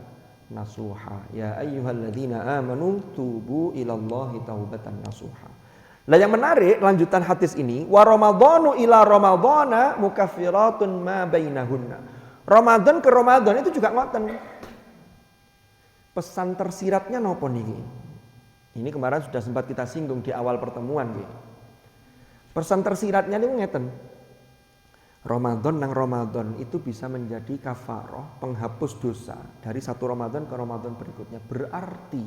nasuha. Ya ayyuhalladzina amanu tubu ilallahi taubatan nasuha. Nah yang menarik lanjutan hadis ini, wa ramadhanu ila ramadhana mukaffiratun ma bainahunna. Ramadan ke Ramadan itu juga ngoten. Pesan tersiratnya nopo niki? Ini kemarin sudah sempat kita singgung di awal pertemuan gitu. Pesan tersiratnya ini ngeten. Ramadan nang Ramadan itu bisa menjadi kafaroh, penghapus dosa dari satu Ramadan ke Ramadan berikutnya. Berarti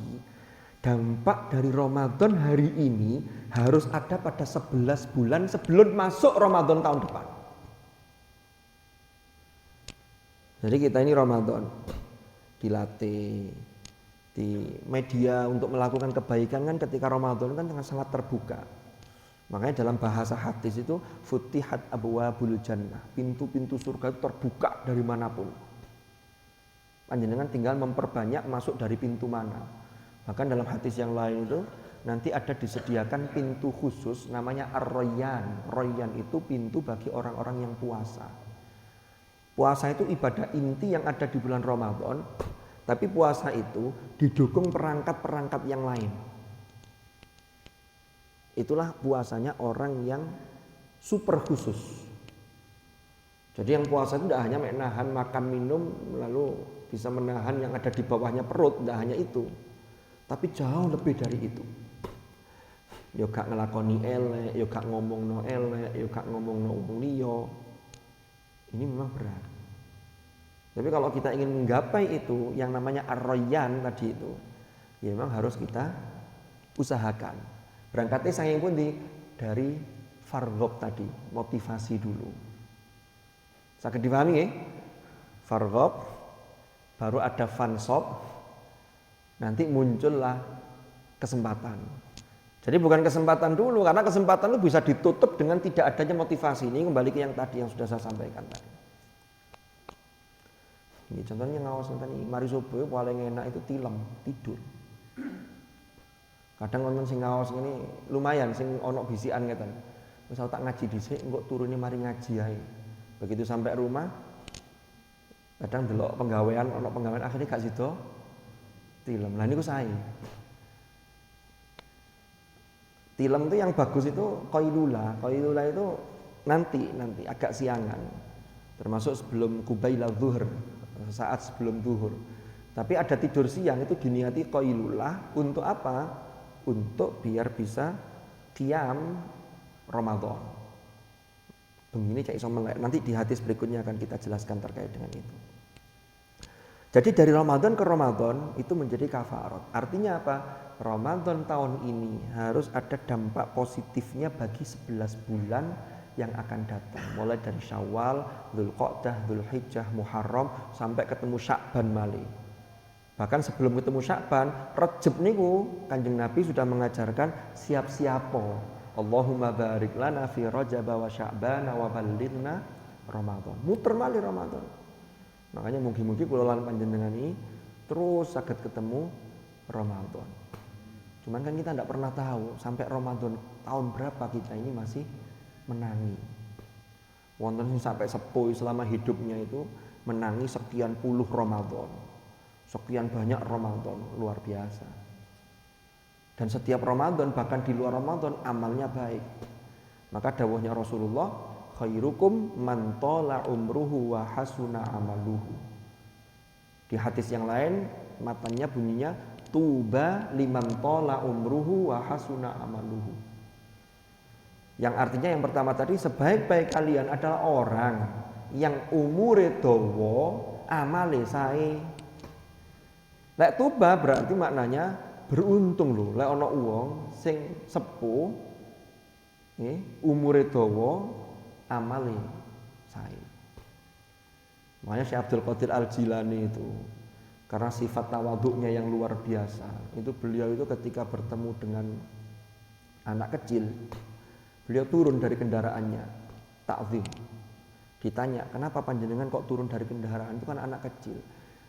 dampak dari Ramadan hari ini harus ada pada 11 bulan sebelum masuk Ramadan tahun depan. Jadi kita ini Ramadan dilatih di media untuk melakukan kebaikan kan ketika Ramadan kan sangat terbuka. Makanya dalam bahasa hadis itu futihat abwabul jannah, pintu-pintu surga itu terbuka dari manapun. Panjenengan tinggal memperbanyak masuk dari pintu mana. Bahkan dalam hadis yang lain itu nanti ada disediakan pintu khusus namanya ar-rayyan. Rayyan itu pintu bagi orang-orang yang puasa. Puasa itu ibadah inti yang ada di bulan Ramadan. Tapi puasa itu didukung perangkat-perangkat yang lain. Itulah puasanya orang yang super khusus. Jadi yang puasa itu tidak hanya menahan makan minum lalu bisa menahan yang ada di bawahnya perut, tidak hanya itu. Tapi jauh lebih dari itu. Yo gak ngelakoni elek, yo gak ngomongno elek, yo gak ngomongno wong liya. Ini memang berat. Tapi kalau kita ingin menggapai itu yang namanya ar-rayyan tadi itu, ya memang harus kita usahakan. Berangkatnya saking pundi dari farghab tadi, motivasi dulu. Saged dipahami nggih? Farghab, baru ada fansab, nanti muncullah kesempatan. Jadi bukan kesempatan dulu, karena kesempatan itu bisa ditutup dengan tidak adanya motivasi. Ini kembali ke yang tadi yang sudah saya sampaikan tadi. Ini contohnya ngawas nanti mari subuh paling enak itu tidur. Kadang nonton sing ngawas ini lumayan sing ono bisikan ngeten. Wis tak ngaji dhisik engko turune mari ngaji ae. Begitu sampai rumah kadang delok penggawean ono penggawean akhirnya gak sida tilem. Lah niku sae. Tilem itu yang bagus itu qailula. Qailula itu nanti agak siangan. Termasuk sebelum qubaila zuhur, saat sebelum zuhur. Tapi ada tidur siang itu diniati qailula untuk apa? Untuk biar bisa qiyam Ramadan. Begini cak iso melek. Nanti di hadis berikutnya akan kita jelaskan terkait dengan itu. Jadi dari Ramadan ke Ramadan itu menjadi kafarat. Artinya apa? Ramadan tahun ini harus ada dampak positifnya bagi 11 bulan yang akan datang. Mulai dari Syawal, Dzulqa'dah, Dzulhijjah, Muharram sampai ketemu Sya'ban malih. Bahkan sebelum ketemu Sya'ban, Rajab niku Kanjeng Nabi sudah mengajarkan siap-siapo. Allahumma barik lana fi Rajab wa Sya'ban wa ballighna Ramadan. Muter malih Ramadan. Makanya mugi-mugi kula lan panjenengan ini terus saged ketemu Ramadan. Cuman kan kita tidak pernah tahu sampai Ramadan tahun berapa kita ini masih menangi. Wonten sing sampai sepuh selama hidupnya itu menangi sekian puluh Ramadan. Sekian banyak Ramadan, luar biasa. Dan setiap Ramadan bahkan di luar Ramadan amalnya baik. Maka dawuhnya Rasulullah, khairukum man tala umruhu wa hasuna amaluhu. Di hadis yang lain matanya bunyinya tuba liman tola umruhu wa hasuna amaluhu. Yang artinya yang pertama tadi, sebaik-baik kalian adalah orang yang umure dawa amale sae. Lek tuba berarti maknanya beruntung lho. Lek ana wong sing sepuh umure dawa amale sae. Makanya Syekh Abdul Qadir Al-Jilani itu karena sifat tawaduknya yang luar biasa, itu beliau itu ketika bertemu dengan anak kecil, beliau turun dari kendaraannya, ta'zim. Ditanya, kenapa panjenengan kok turun dari kendaraan? Itu kan anak kecil.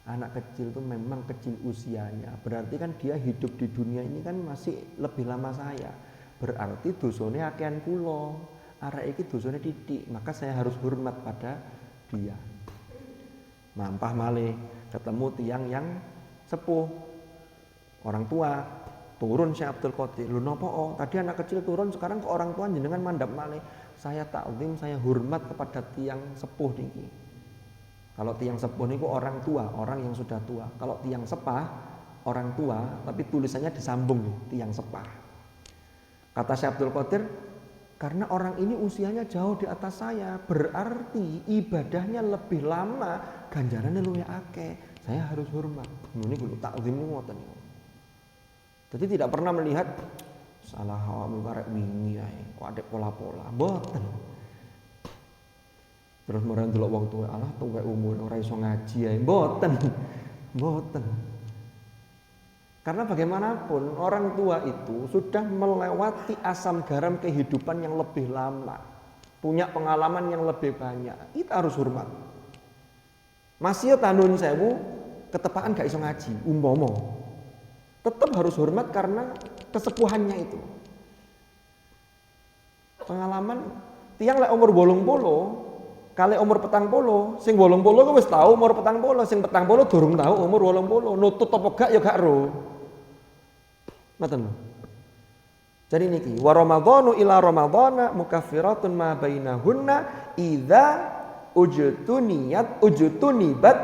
Anak kecil itu memang kecil usianya, berarti kan dia hidup di dunia ini kan masih lebih lama saya. Berarti dosane akehan kula, arek iki dosane titik, maka saya harus hormat pada dia. Mampah malih ketemu tiang yang sepuh, orang tua, turun Syekh Abdul Qadir. Lho napa tadi anak kecil turun, sekarang ke orang tua jenengan mandap malih. Saya takzim, saya hormat kepada tiang sepuh niki. Kalau tiang sepuh niku orang tua, orang yang sudah tua. Kalau tiang sepah, orang tua, tapi tulisannya disambung tiang sepah. Kata Syekh Abdul Qadir, karena orang ini usianya jauh di atas saya, berarti ibadahnya lebih lama, ganjarannya luwih akeh. Saya harus hormat. Ini kudu takzim ngoten niku. Jadi tidak pernah melihat salah awakmu karek wingi ae, kok adek pola-pola. Mboten. Terus marang delok wong tuwa, alah tuwek umur ora iso ngaji ae. Mboten. Mboten. Karena bagaimanapun orang tua itu sudah melewati asam garam kehidupan yang lebih lama, punya pengalaman yang lebih banyak. Kita harus hormat. Masih tanun sewu, ketepaan gak iso ngaji, umpama. Tetap harus hormat karena kesepuhannya itu. Pengalaman tiang lek umur 80, kali umur 40, sing 80 ku wis tau umur 40, sing 40 durung tau umur 80, nutut apa gak ya gak ro. Ngoten lho. Jadi niki wa ramadhanu ila ramadhana mukaffiratun ma bainahunna idza ujtunibat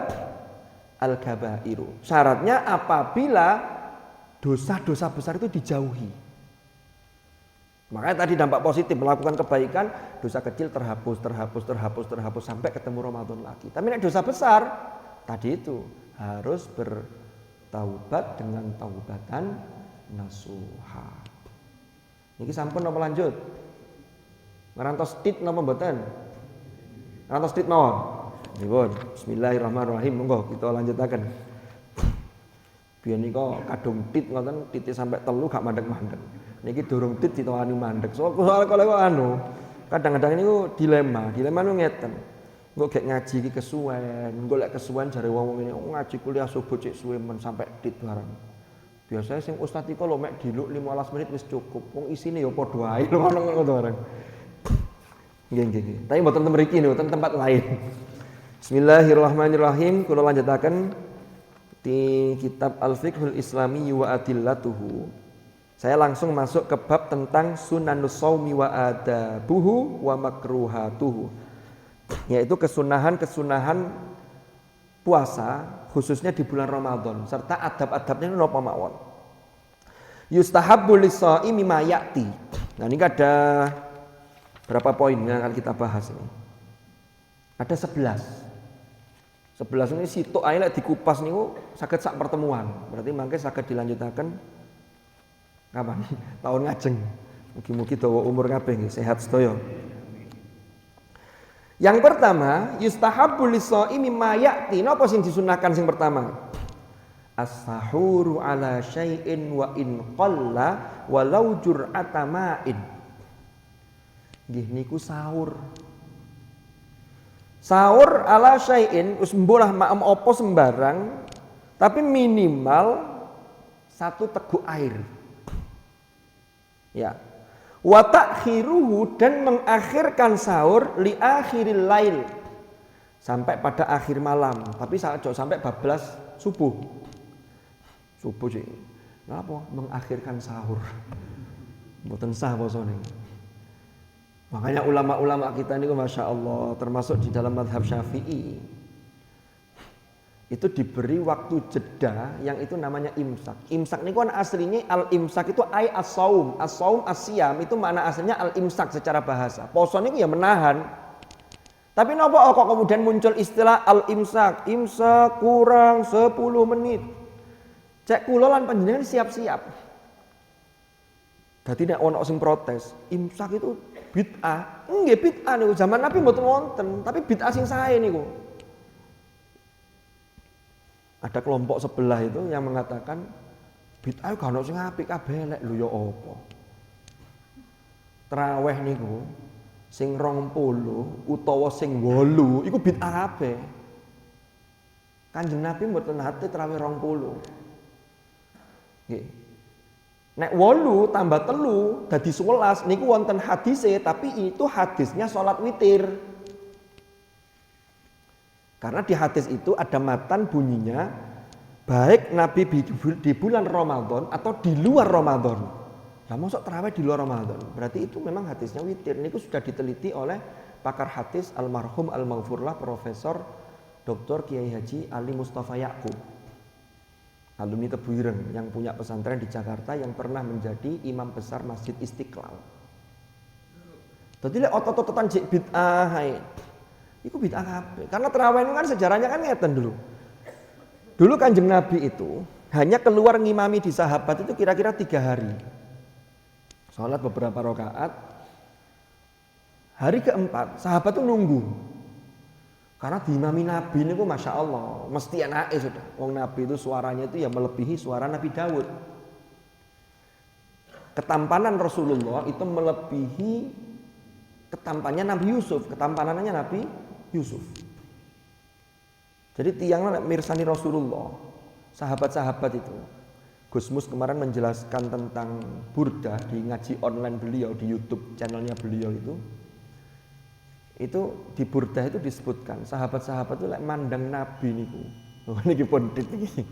al-kabairu. Syaratnya apabila dosa-dosa besar itu dijauhi. Makanya tadi dampak positif melakukan kebaikan, dosa kecil terhapus sampai ketemu Ramadan lagi. Tapi nek dosa besar tadi itu harus bertaubat dengan taubatan nasuha. Niki sampun napa lanjut? Ngerantos tit napa mboten? Ngerantos tit mawon. Nipun. Bismillahirrahmanirrahim. Monggo kita lanjutaken. Biyen nika kadung tit ngoten, tite sampai telu gak mandeg-mandeg. Niki durung tit ditawani mandeg. Soal kalau anu, kadang-kadang niku dilema niku ngeten. Engko gek ngaji iki kesuwen, engko lek kesuwen jare wong-wong ini ngaji kuliah subuh cek suwe men sampai tit barang. Biasanya sing ustaz iku lho mek diluk 15 menit wis cukup. Wong isine ya padha ae lho ngono barang. Nggih. Tapi mboten mriki niku, tempat lain. Bismillahirrahmanirrahim. Kula lanjutaken di kitab Al-Fiqhul Islami wa Adillatuhu. Saya langsung masuk ke bab tentang sunanus shaumi wa adabuhu wa makruhatuhu. Yaitu kesunahan-kesunahan puasa khususnya di bulan Ramadan serta adab-adabnya napa mawon. Yustahabbu lis-shaimi ma ya'ti. Nah, ini ada berapa poin yang akan kita bahas ini? Ada 11. 11 ini sitok ae lek dikupas niku saged sak pertemuan. Berarti mangke saged dilanjutaken kapan? Tahun ngajeng. Mugi-mugi dawa umur kabeh nggih, sehat sedaya. Yang pertama, yustahabbu lis-shaimi ma ya'ti. Napa sing disunahkan sing pertama? As-sahuru ala syai'in wa in qalla walau jur'ata ma'in. Nggih niku sahur. Sahur ala syai'in wis mbolah maem apa sembarang tapi minimal 1 teguk air. Ya. Wa ta'khiruhu dan mengakhirkan sahur li akhiril lail. Sampai pada akhir malam, tapi sampai bablas subuh. Subuh sih, kenapa mengakhirkan sahur? Mboten sah posone. Makanya ulama-ulama kita ini masya Allah termasuk di dalam mazhab Syafi'i itu diberi waktu jeda yang itu namanya imsak. Imsak ini kan aslinya al-imsak itu ay as-saum, as-saum as-siyam itu makna aslinya al-imsak secara bahasa. Poso ini ya menahan. Tapi napa kok kemudian muncul istilah al-imsak? Imsak kurang 10 menit. Cek kula lan panjenengan siap-siap. Dadi nek ana sing protes, imsak itu bid'ah. Nggih bid'ah niku zaman Nabi mboten wonten, tapi bid'ah sing sae niku. Ada kelompok sebelah itu yang mengatakan bid'ah gak ono sing apik kabeh lek lho ya apa. Traweh niku sing 20 utawa sing 8 iku bid'ah kabeh. Kanjeng Nabi mboten nate traweh 20. Nggih. Nek 8 tambah 3 dadi 11 niku wonten hadise tapi itu hadisnya salat witir. Karena di hadis itu ada matan bunyinya baik Nabi di bulan Ramadan atau di luar Ramadan. Lah mosok tarawih di luar Ramadan. Berarti itu memang hadisnya witir. Niku sudah diteliti oleh pakar hadis almarhum al-maghfurlah Profesor Dr. Kiai Haji Ali Mustafa Yaqub. Alumni Tebuireng yang punya pesantren di Jakarta yang pernah menjadi imam besar Masjid Istiqlal. Jadi lek otot-ototan jek bid'ah hae. Iku bid'ah kabeh. Karena tarawih kan sejarahnya kan ngeten dulu. Dulu Kanjeng Nabi itu hanya keluar ngimami di sahabat itu kira-kira 3 hari. Salat beberapa rakaat. Hari keempat sahabat itu nunggu. Karena diimami Nabi ini kok Masya Allah mesti anake sudah. Wong Nabi itu suaranya itu ya melebihi suara Nabi Daud. Ketampanan Rasulullah itu melebihi ketampanannya Nabi Yusuf. Ketampanannya Nabi Yusuf. Jadi tiangnya mirsani Rasulullah. Sahabat-sahabat itu. Gusmus kemarin menjelaskan tentang burdah di ngaji online beliau di YouTube channelnya beliau itu di burdah itu disebutkan sahabat-sahabat itu lek mandang Nabi niku. Oh niki pun iki.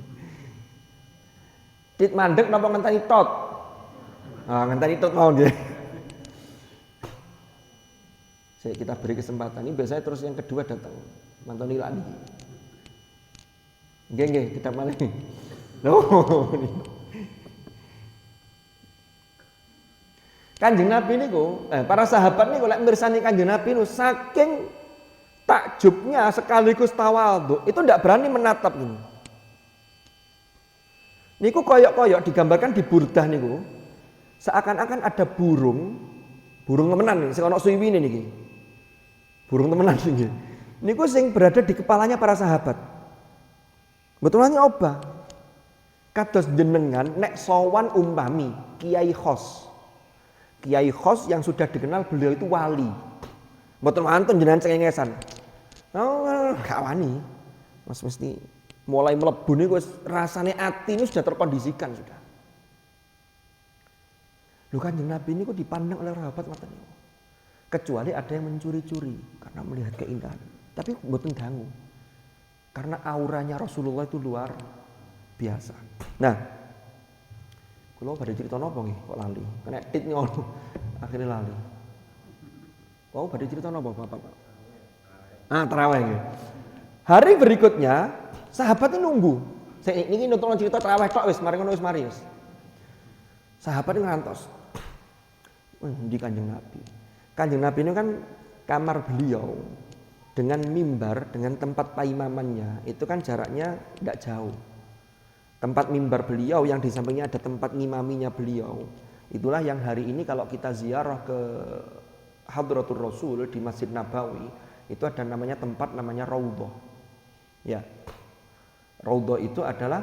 Tit mandek napa ngenteni tot? Ah ngenteni tot mau nggih. Saya kita beri kesempatan ini biasanya terus yang kedua datang. Mantoni lak niki. Nggih kita malih. Loh. Kanjeng Nabi niku, para sahabat niku lek mirsani Kanjeng Nabi niku saking takjubnya sekaligus tawadhu, itu ndak berani menatap ini. Niku koyok-koyok digambarkan di burdah niku. Seakan-akan ada burung temenan nih, sing ana suwiwine niki. Burung temenan niki. Niku sing berada di kepalanya para sahabat. Betulane oba. Kados jenengan nek sowan umpami Kiai Khos. Kiai Khos yang sudah dikenal beliau itu wali. Mboten wonten jenengan cengengesan. Oh, gak wani. Mas mesti mulai mlebu niku wis rasane ati ini sudah terkondisikan sudah. Lho Kanjeng Nabi niku dipandang oleh sahabat ngoten niku. Kecuali ada yang mencuri-curi karena melihat keindahan. Tapi mboten dangu. Karena auranya Rasulullah itu luar biasa. Nah, Kula badhe crita napa nggih kok lali. Kena tit ngono. Akhire lali. Kau badhe crita napa Bapak? Tarawih nggih. Hari berikutnya sahabat nunggu. Saya niki nonton cerita tarawih tok wis mari ngono wis mari wis. Sahabat ngerantos. Di Kanjeng Nabi. Kanjeng Nabi ini kan kamar beliau dengan mimbar, dengan tempat paimamannya itu kan jaraknya tidak jauh. Tempat mimbar beliau yang di sampingnya ada tempat ngimaminya beliau. Itulah yang hari ini kalau kita ziarah ke Hadratul Rasul di Masjid Nabawi itu ada namanya tempat namanya Raudhah. Ya. Raudhah itu adalah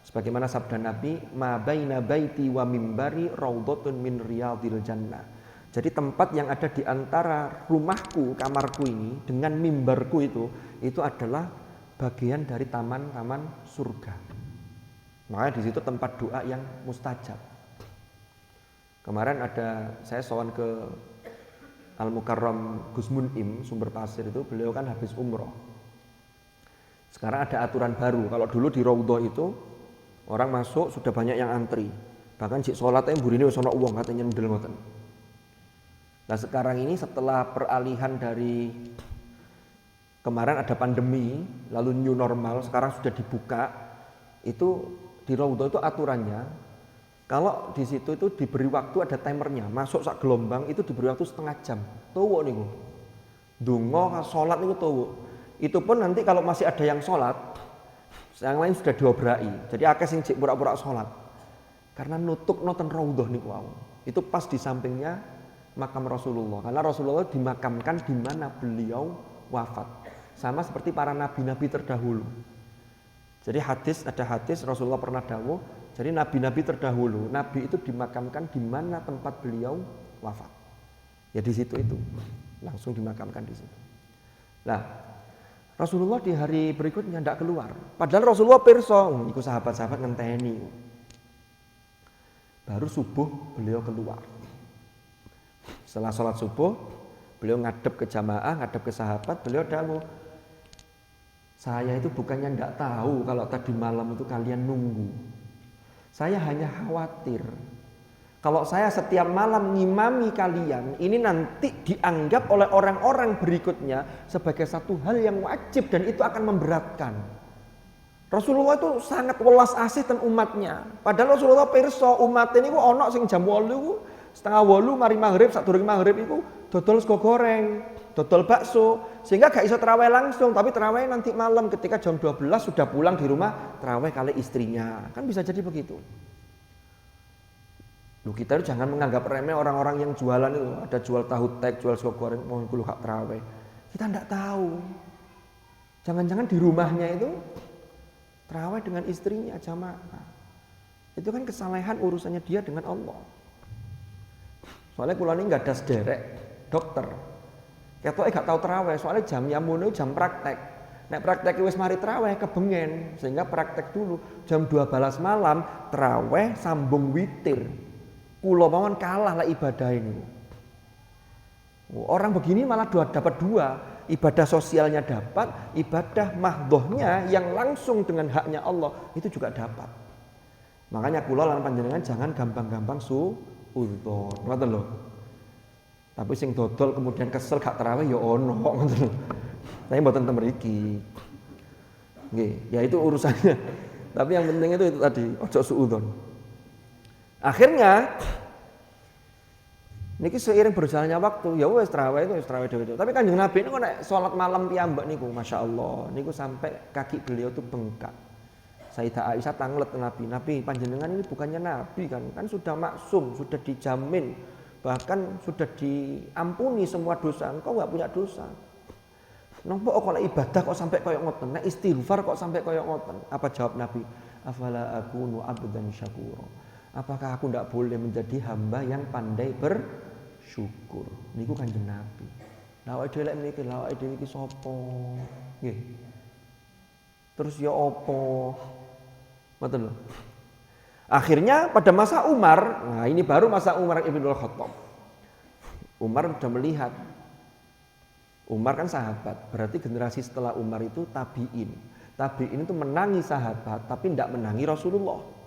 sebagaimana sabda Nabi, ma baina baiti wa mimbari raudhatun min riyadil jannah. Jadi tempat yang ada di antara rumahku, kamarku ini dengan mimbarku itu adalah bagian dari taman-taman surga. Makanya di situ tempat doa yang mustajab. Kemarin saya sowan ke Al Mukarram Gus Mun'im Sumber Pasir itu, beliau kan habis umroh. Sekarang ada aturan baru. Kalau dulu di Raudhah itu orang masuk sudah banyak yang antri. Bahkan jik sholatnya mburine wis ana wong katanya nyendel ngoten. Nah sekarang ini setelah peralihan dari kemarin ada pandemi, lalu new normal, sekarang sudah dibuka. Itu di Raudhah itu aturannya kalau di situ itu diberi waktu, ada timernya. Masuk sak gelombang itu diberi waktu setengah jam. Tuwo niku. Donga salat niku tuwo. Itu pun nanti kalau masih ada yang sholat, yang lain sudah diobrai. Jadi akeh sing cek pura-pura sholat. Karena nutuk nonton Raudhah niku wau. Itu pas di sampingnya makam Rasulullah. Karena Rasulullah dimakamkan di mana beliau wafat. Sama seperti para nabi-nabi terdahulu. Jadi ada hadis Rasulullah pernah dawuh, jadi nabi-nabi terdahulu, nabi itu dimakamkan di mana tempat beliau wafat. Ya di situ itu. Langsung dimakamkan di situ. Nah, Rasulullah di hari berikutnya tidak keluar. Padahal Rasulullah pirsa, ikut sahabat-sahabat ngenteni. Baru subuh beliau keluar. Setelah sholat subuh, beliau ngadep ke jamaah, ngadep ke sahabat, beliau dawuh, saya itu bukannya tidak tahu kalau tadi malam itu kalian nunggu. Saya hanya khawatir. Kalau saya setiap malam ngimami kalian, ini nanti dianggap oleh orang-orang berikutnya sebagai satu hal yang wajib dan itu akan memberatkan. Rasulullah itu sangat welas asih dan umatnya. Padahal Rasulullah pirsa umat ini ku ono sing jam 8 setengah 8 mari maghrib, sadurunge maghrib iku dodol sego goreng, dodol bakso, sehingga gak iso tarawih langsung, tapi tarawih nanti malam ketika jam 12 sudah pulang di rumah tarawih kali istrinya. Kan bisa jadi begitu. Loh, kita itu jangan menganggap remeh orang-orang yang jualan itu, ada jual tahu tek, jual sego goreng, mau kulo hak terawih. Kita tidak tahu. Jangan-jangan di rumahnya itu terawih dengan istrinya jamaah. Itu kan kesalehan urusannya dia dengan Allah. Soalnya kulo ini nggak ada sederek dokter. Ketoke gak tahu terawih, soalnya jamnya mono jam praktek. Nek praktek wis mari terawih kebengen, sehingga praktek dulu jam 12 malam terawih sambung witir. Kulo mawon kalah lah ibadah ini. Orang begini malah dapat dua, ibadah sosialnya dapat, ibadah mahdhohnya yang langsung dengan haknya Allah itu juga dapat. Makanya kulo lan panjenengan jangan gampang-gampang suudzon, ngoten lho. Tapi sing dodol kemudian kesel gak tarawih ya ono ngoten lho. Tapi mboten ten mriki. Nggih, ya itu urusannya. Tapi yang penting itu tadi, ojo suudzon. Akhirnya niki seiring berjalannya waktu, ya wis tarawih dhewe. Tapi Kanjeng Nabi niku nek salat malam piyambak niku masyaallah, niku sampai kaki beliau tuh bengkak. Sayyidah Aisyah tanglet Nabi, panjenengan ini bukannya nabi kan sudah maksum, sudah dijamin, bahkan sudah diampuni semua dosa. Engkau enggak punya dosa. Napa kok ibadah kok sampai koyo ngoten, nek istighfar kok sampai koyo ngoten. Apa jawab Nabi? Afala akunu abdan syakura. Apakah aku tidak boleh menjadi hamba yang pandai bersyukur? Niku Kanjeng Nabi. Lawake dhewe lek mikir, lawake dhewe iki sapa? Nggih. Terus ya apa? Ngoten lho. Akhirnya pada masa Umar, nah ini baru masa Umar Ibnul Khattab. Umar sudah melihat. Umar kan sahabat, berarti generasi setelah Umar itu tabi'in. Tabi'in itu menangi sahabat, tapi tidak menangi Rasulullah.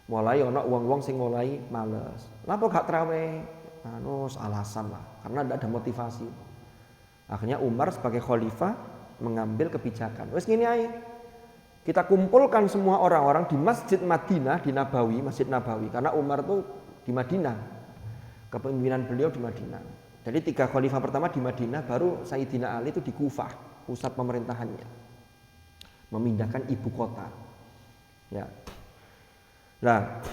Mulai ana wong-wong sing mulai males. Napa gak traweh? Anu alasan lah, karena tidak ada motivasi. Akhirnya Umar sebagai khalifah mengambil kebijakan. Wes gini aja. Kita kumpulkan semua orang-orang di Masjid Madinah di Nabawi, Masjid Nabawi, karena Umar tuh di Madinah. Kepemimpinan beliau di Madinah. Jadi 3 khalifah pertama di Madinah, baru Sayyidina Ali itu di Kufah, pusat pemerintahannya. Memindahkan ibu kota. Ya. Nah,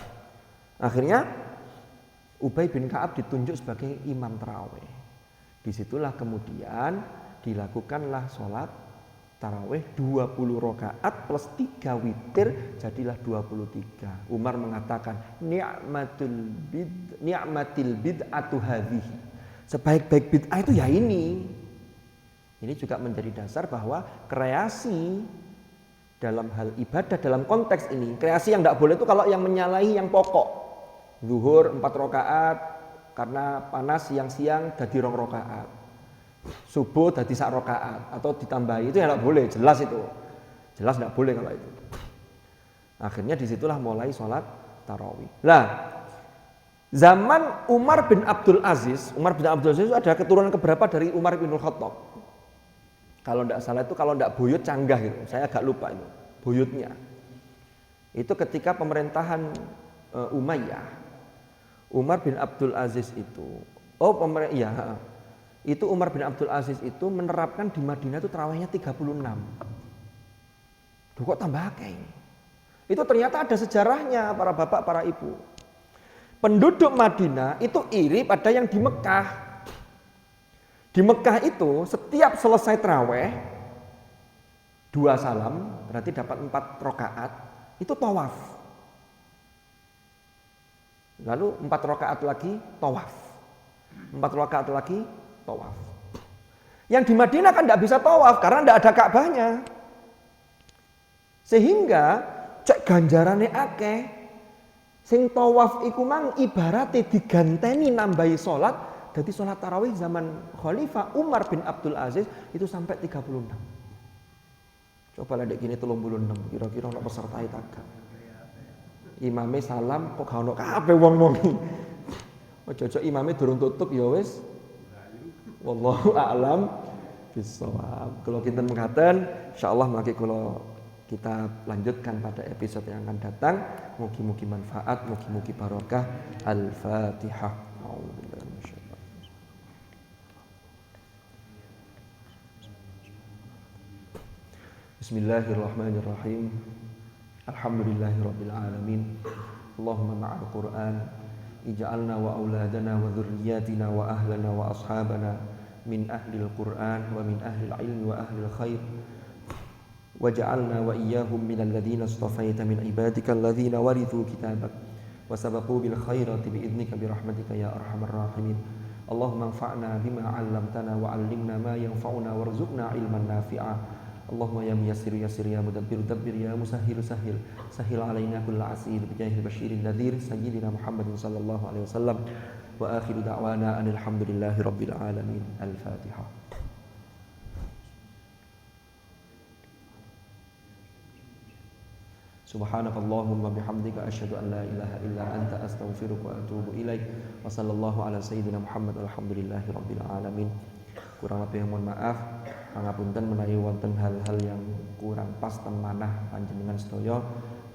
akhirnya Ubay bin Ka'ab ditunjuk sebagai imam tarawih. Disitulah kemudian dilakukanlah sholat tarawih 20 rakaat plus 3 witir, jadilah 23. Umar mengatakan ni'matil bid'atu hadhihi. Sebaik-baik bid'ah itu ya ini. Ini juga menjadi dasar bahwa kreasi dalam hal ibadah, dalam konteks ini, kreasi yang tidak boleh itu kalau yang menyalahi yang pokok. Zuhur 4 rakaat karena panas, siang-siang jadi 2 rakaat. Subuh jadi 1 rakaat atau ditambahi, itu ya tidak boleh, jelas itu. Jelas tidak boleh kalau itu. Akhirnya disitulah mulai sholat tarawih. Nah, zaman Umar bin Abdul Aziz itu ada keturunan keberapa dari Umar bin Khattab? Kalau tidak salah itu, kalau tidak buyut canggah gitu. Saya agak lupa itu buyutnya. Itu ketika pemerintahan Umayyah, Umar bin Abdul Aziz itu, itu Umar bin Abdul Aziz itu menerapkan di Madinah itu tarawihnya 36. Duh, kok tambah akeh ini? Itu ternyata ada sejarahnya para bapak, para ibu. Penduduk Madinah itu iri pada yang di Mekah. Di Mekah itu setiap selesai tarawih 2 salam, berarti dapat 4 rakaat, itu tawaf. Lalu 4 rakaat lagi tawaf. 4 rakaat lagi tawaf. Yang di Madinah kan tidak bisa tawaf karena tidak ada Ka'bahnya. Sehingga cek ganjarane akeh. Sing tawaf iku mang ibarate diganteni nambahi salat. Jadi sholat tarawih zaman Khalifah Umar bin Abdul Aziz itu sampai 36. Coba lihat gini 36, kira-kira ono peserta takkan. Imame salam kok gak ono kabeh wong-wong. Ojo-ojo imame durung tutup ya wis. Wallahu a'lam bishawab. Kalau kita mengatakan insyaallah mangke kula kita lanjutkan pada episode yang akan datang. Mugi-mugi manfaat, mugi-mugi barokah. Al-Fatihah. Bismillahirrahmanirrahim. Alhamdulillahirabbil alamin. Allahumma ma'al Qur'an ij'alna wa auladana wa dzurriyyatina wa ahlana wa ashabana min ahlil Qur'an wa min ahlil ilmi wa ahlil khair. Waj'alna wa iyyahum minal ladzina istafaita min ibadika alladzina warithu kitabak wa sabaqu bil khairati bi idnika bi rahmatika ya arhamar rahimin. Allahumma anfa'na bima 'allamtana wa 'allimna ma yanfa'una warzuqna ilman nafi'a. Allahumma ya muyassir yassir ya mudabbir dabbir ya musahhir sahhil sahhil alaina kulla asir bi jahil basyiril nadhir sayyidina Muhammadin sallallahu alaihi wasallam wa akhiru da'wana anil hamdulillahi rabbil alamin. Al-Fatihah. Subhanakallahumma bihamdika asyhadu an la ilaha illa anta astaghfiruka wa atubu ilaik. Wa sallallahu ala sayyidina Muhammad alhamdulillahi rabbil alamin. Kurang lebih mohon maaf, pangapunten menawi wonten hal-hal yang kurang pas ten manah panjenengan sedaya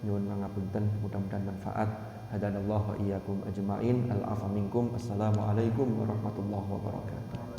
nyuwun pangapunten, mudah-mudahan manfaat. Hadanallahu wa iyyakum ajmain. Al-afa minkum. Assalamualaikum warahmatullahi wabarakatuh.